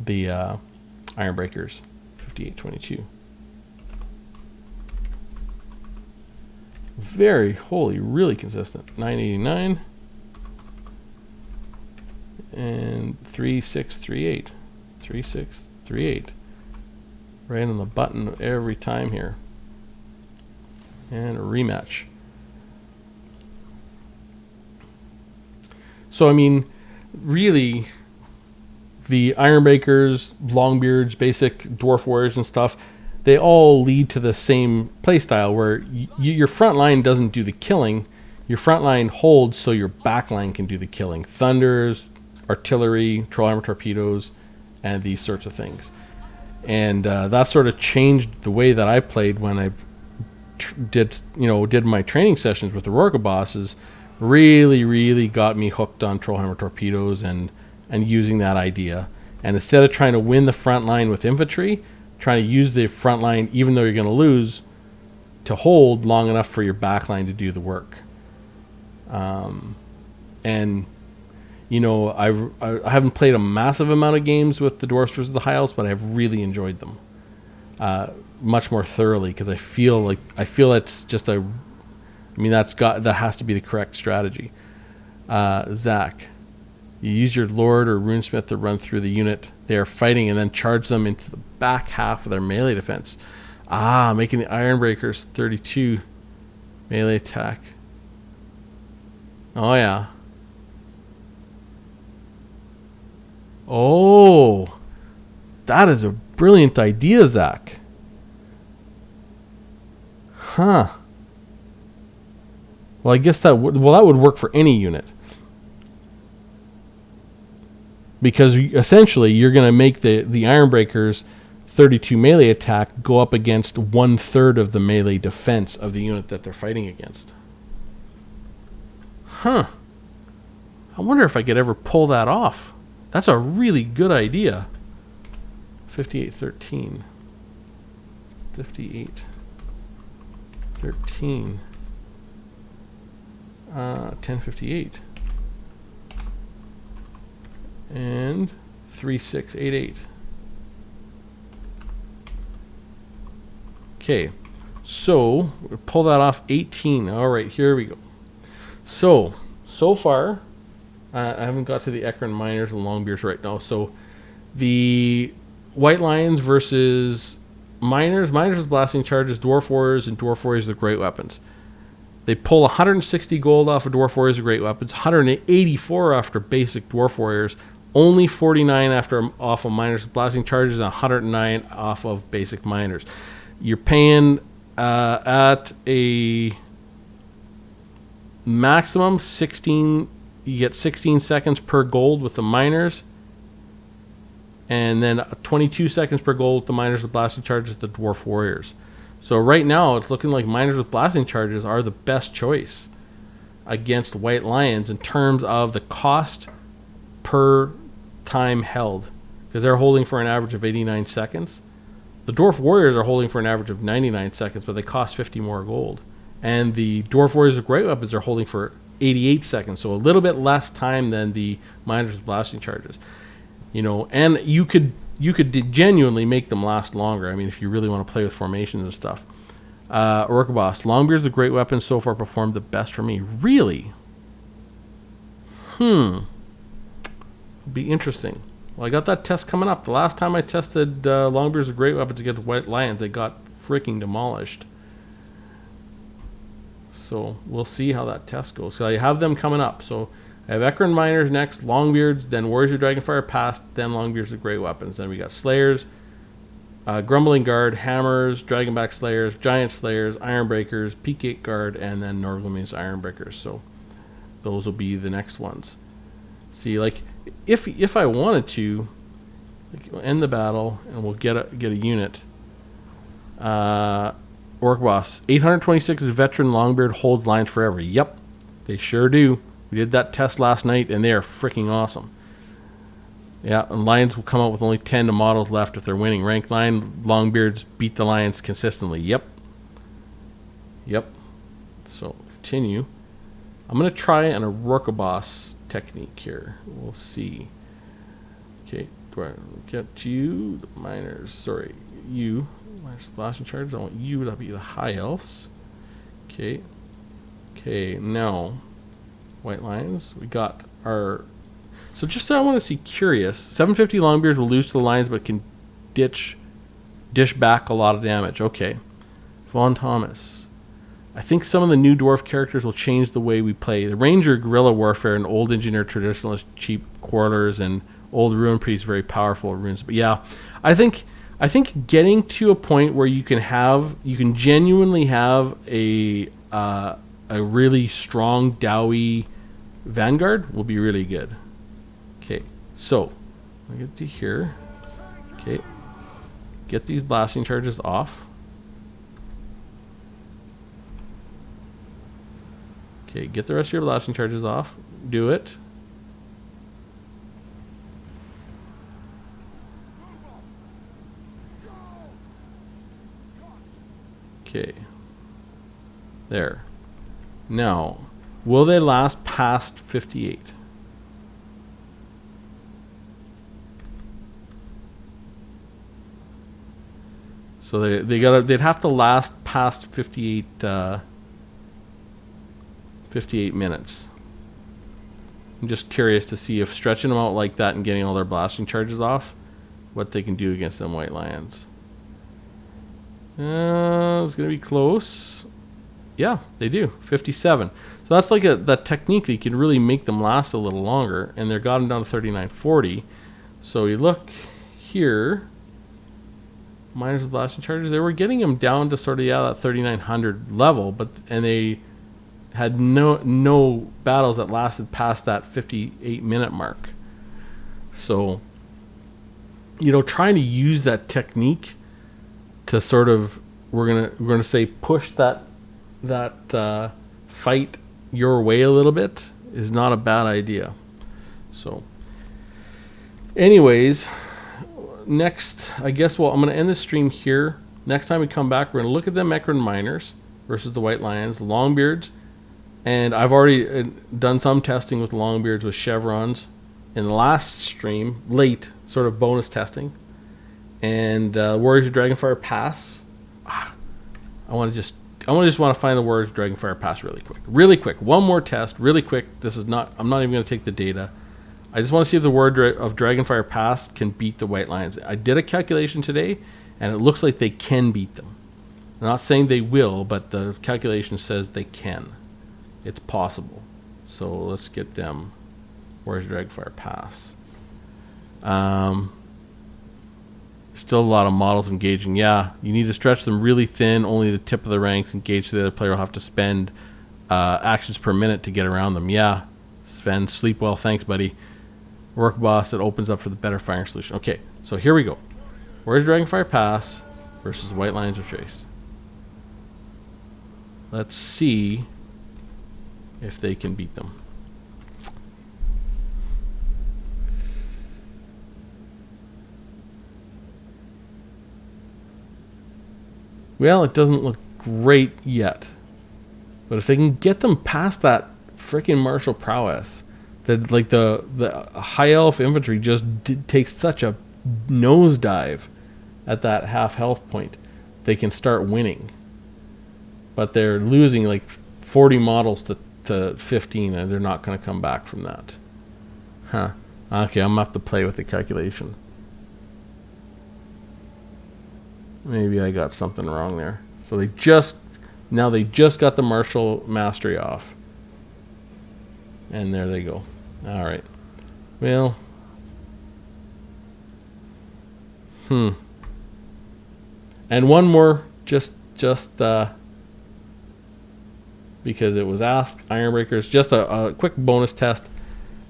Ironbreakers. 58-22. Really consistent. 989 and 3638. 3638. Right on the button every time here. And a rematch. So, really, the Ironbreakers, Longbeards, basic Dwarf Warriors and stuff, they all lead to the same playstyle where your front line doesn't do the killing. Your front line holds so your back line can do the killing. Thunders, artillery, troll hammer torpedoes, and these sorts of things. And that sort of changed the way that I played when I did my training sessions with the Rorqual bosses. Really got me hooked on troll hammer torpedoes and using that idea. And instead of trying to win the front line with infantry, trying to use the front line, even though you're going to lose, to hold long enough for your back line to do the work. I haven't played a massive amount of games with the Dwarfs versus the High Elves, but I've really enjoyed them much more thoroughly because I feel it's just that has to be the correct strategy. Zach, you use your Lord or Runesmith to run through the unit they are fighting and then charge them into the back half of their melee defense. Making the Ironbreakers 32 melee attack. Oh, yeah. Oh, that is a brilliant idea, Zach. Huh. Well, I guess that would work for any unit. Because essentially you're going to make the Ironbreakers 32 melee attack go up against 1/3 of the melee defense of the unit that they're fighting against. Huh. I wonder if I could ever pull that off. That's a really good idea. 58-13. 58-13. 1058. And 3688. Okay, so we'll pull that off. 18. All right, here we go. So far, I haven't got to the Ekron Miners and Longbeards right now. So the White Lions versus Miners. Miners with blasting charges, Dwarf Warriors, and Dwarf Warriors with great weapons. They pull 160 gold off of Dwarf Warriors with great weapons, 184 after basic Dwarf Warriors, only 49 off of Miners with blasting charges, and 109 off of basic Miners. You're paying at a maximum 16. You get 16 seconds per gold with the Miners, and then 22 seconds per gold with the Miners with blasting charges, the Dwarf Warriors. So right now, it's looking like Miners with blasting charges are the best choice against White Lions in terms of the cost per time held, because they're holding for an average of 89 seconds. The Dwarf Warriors are holding for an average of 99 seconds, but they cost 50 more gold. And the Dwarf Warriors with great weapons are holding for 88 seconds, so a little bit less time than the Miners with blasting charges. And you could genuinely make them last longer. If you really want to play with formations and stuff. Orca Boss, Longbeards with great weapons so far performed the best for me. Really? Be interesting. Well, I got that test coming up. The last time I tested Longbeards with great weapons against White Lions, they got freaking demolished. So we'll see how that test goes. So I have them coming up. So I have Ekron Miners next, Longbeards, then Warriors of Dragonfire Past, then Longbeards with great weapons. Then we got Slayers, Grumbling Guard, Hammers, Dragonback Slayers, Giant Slayers, Ironbreakers, Peak Guard, and then Norglem's Ironbreakers. So those will be the next ones. See, like, if I wanted to, like, we'll end the battle and we'll get a unit. Orc Boss, 826 veteran Longbeard holds lines forever. Yep, they sure do. We did that test last night and they are freaking awesome. Yeah, and Lions will come out with only 10 models left if they're winning. Rank 9 Longbeards beat the Lions consistently. Yep. So, continue. I'm going to try an Orc Boss technique here. We'll see. Okay, do I get you? The Miners. Sorry, you. Miners Splashing Charges. I want you to be the High Elves. Okay, now, White Lions. We got our... So just I want to see curious. 750 Longbeards will lose to the Lions, but can dish back a lot of damage. Okay. Vaughn Thomas. I think some of the new dwarf characters will change the way we play. The Ranger, Guerrilla Warfare, and Old Engineer Traditionalist, cheap Quarterers, and Old Ruin Priest, very powerful runes. But yeah, I think getting to a point where you can genuinely have a really strong Dowie Vanguard will be really good. Okay, so I get to here. Okay, get these blasting charges off. Okay, get the rest of your blasting charges off. Do it. Okay. There. Now, will they last past 58? So they'd have to last past 58 minutes. I'm just curious to see if stretching them out like that and getting all their blasting charges off, what they can do against them White Lions. It's going to be close. Yeah, they do. 57. So that's like that technique that you can really make them last a little longer, and they're got them down to 3940. So you look here, miners with blasting charges, they were getting them down to sort of that 3900 level, and they had no battles that lasted past that 58 minute mark. So, trying to use that technique to sort of we're gonna say push that fight your way a little bit is not a bad idea. So, anyways, next, I guess, I'm going to end the stream here. Next time we come back, we're going to look at the Ekron Miners versus the White Lions, the Longbeards, and I've already done some testing with Longbeards with chevrons in the last stream, late sort of bonus testing, and Warriors of Dragonfire Pass. I just want to find the Warriors of Dragonfire Pass really quick. One more test, really quick. I'm not even going to take the data. I just want to see if the Warrior of Dragonfire Pass can beat the White Lions. I did a calculation today, and it looks like they can beat them. I'm not saying they will, but the calculation says they can. It's possible. So let's get them. Warriors of Dragonfire Pass. Still a lot of models engaging. Yeah, you need to stretch them really thin. Only the tip of the ranks engage, so the other player will have to spend actions per minute to get around them. Yeah, Sven, sleep well. Thanks, buddy. Work boss that opens up for the better firing solution. Okay, so here we go. Warriors of Dragonfire Pass versus White Lions of Trace. Let's see if they can beat them. Well, it doesn't look great yet. But if they can get them past that freaking martial prowess, that like the high elf infantry just takes such a nosedive at that half health point, they can start winning. But they're losing like 40 models to 15, and they're not going to come back from that. Huh. Okay, I'm gonna have to play with the calculation. Maybe I got something wrong there. So they just got the martial mastery off. And there they go. All right. Well, and one more, just because it was asked, Ironbreakers. Just a quick bonus test.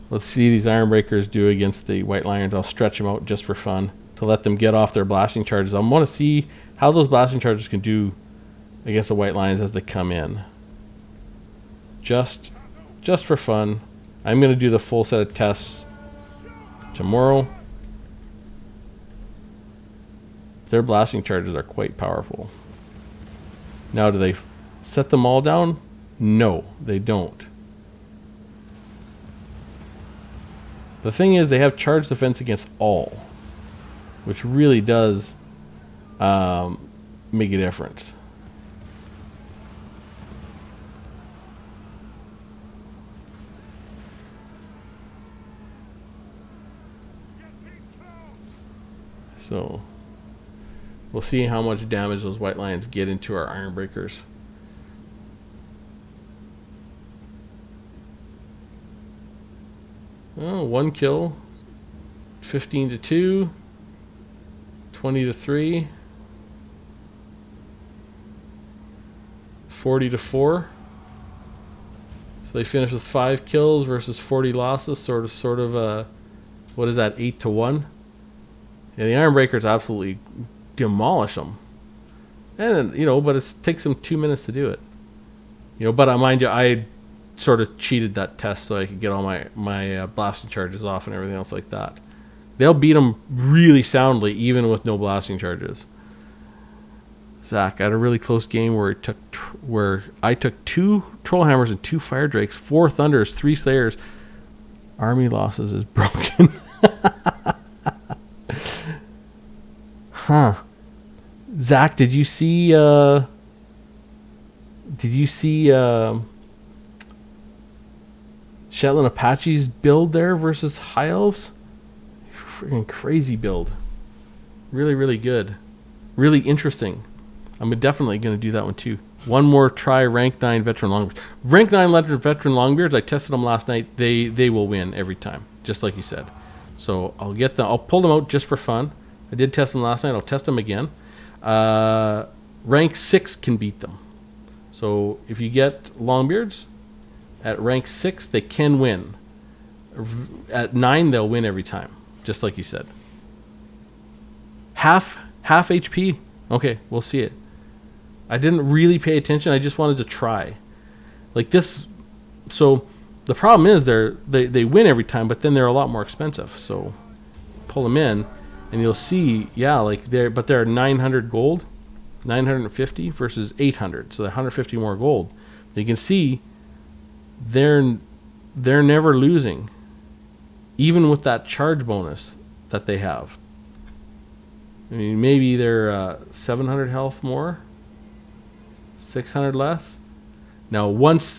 Let's see these Ironbreakers do against the White Lions. I'll stretch them out just for fun to let them get off their blasting charges. I want to see how those blasting charges can do against the White Lions as they come in. Just for fun. I'm going to do the full set of tests tomorrow. Their blasting charges are quite powerful. Now, do they set them all down? No, they don't. The thing is, they have charge defense against all, which really does make a difference. So we'll see how much damage those White Lions get into our Ironbreakers. Oh, 1 kill, 15 to 2, 20 to 3, 40 to 4. So they finished with 5 kills versus 40 losses. Sort of what is that? 8 to 1. Yeah, the Ironbreakers absolutely demolish them. And but it takes them 2 minutes to do it. But mind you, I sort of cheated that test so I could get all my blasting charges off and everything else like that. They'll beat them really soundly even with no blasting charges. Zach, I had a really close game where I took 2 Trollhammers and 2 Fire Drakes, 4 Thunders, 3 Slayers. Army losses is broken. Huh. Zach, did you see Shetland Apache's build there versus High Elves? Freaking crazy build. Really, really good. Really interesting. I'm definitely going to do that one too. One more try rank 9 veteran longbeards. Rank 9 veteran longbeards, I tested them last night. They will win every time, just like you said. So I'll pull them out just for fun. I did test them last night. I'll test them again. Rank 6 can beat them. So if you get longbeards at rank 6, they can win. At 9, they'll win every time, just like you said. Half HP. Okay, we'll see it. I didn't really pay attention. I just wanted to try. Like this. So the problem is they win every time, but then they're a lot more expensive. So pull them in, and you'll see, they're 900 gold, 950 versus 800. So they're 150 more gold. You can see they're never losing, even with that charge bonus that they have. I mean, maybe they're 700 health more, 600 less. Now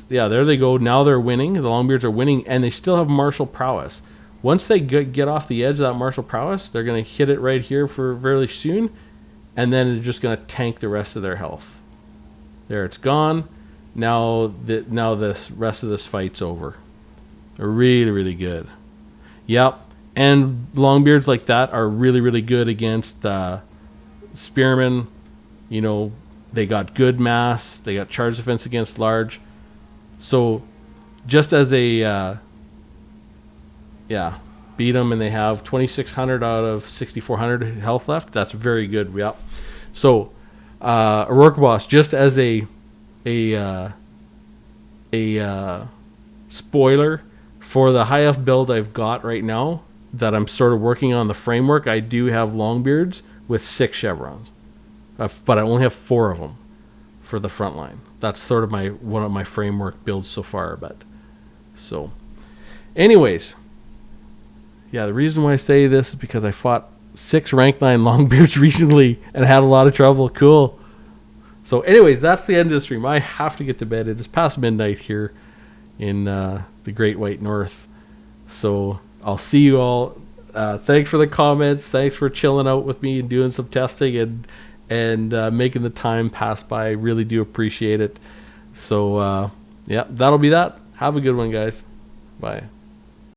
there they go. Now they're winning. The Longbeards are winning, and they still have martial prowess. Once they get off the edge of that martial prowess, they're going to hit it right here for very soon, and then they're just going to tank the rest of their health. There, it's gone. Now this rest of this fight's over. They're really, really good. Yep. And Longbeards like that are really, really good against Spearmen. They got good mass. They got charge defense against large. So just as a... beat them, and they have 2,600 out of 6,400 health left. That's very good. Yep. So, Aurora Boss, just as a spoiler for the high elf build I've got right now that I'm sort of working on the framework, I do have Longbeards with 6 chevrons, but I only have 4 of them for the front line. That's sort of one of my framework builds so far. But so, anyways. Yeah, the reason why I say this is because I fought 6 rank 9 Longbeards recently and had a lot of trouble. Cool. So anyways, that's the end of the stream. I have to get to bed. It is past midnight here in the Great White North. So I'll see you all. Thanks for the comments. Thanks for chilling out with me and doing some testing and making the time pass by. I really do appreciate it. So, yeah, that'll be that. Have a good one, guys. Bye.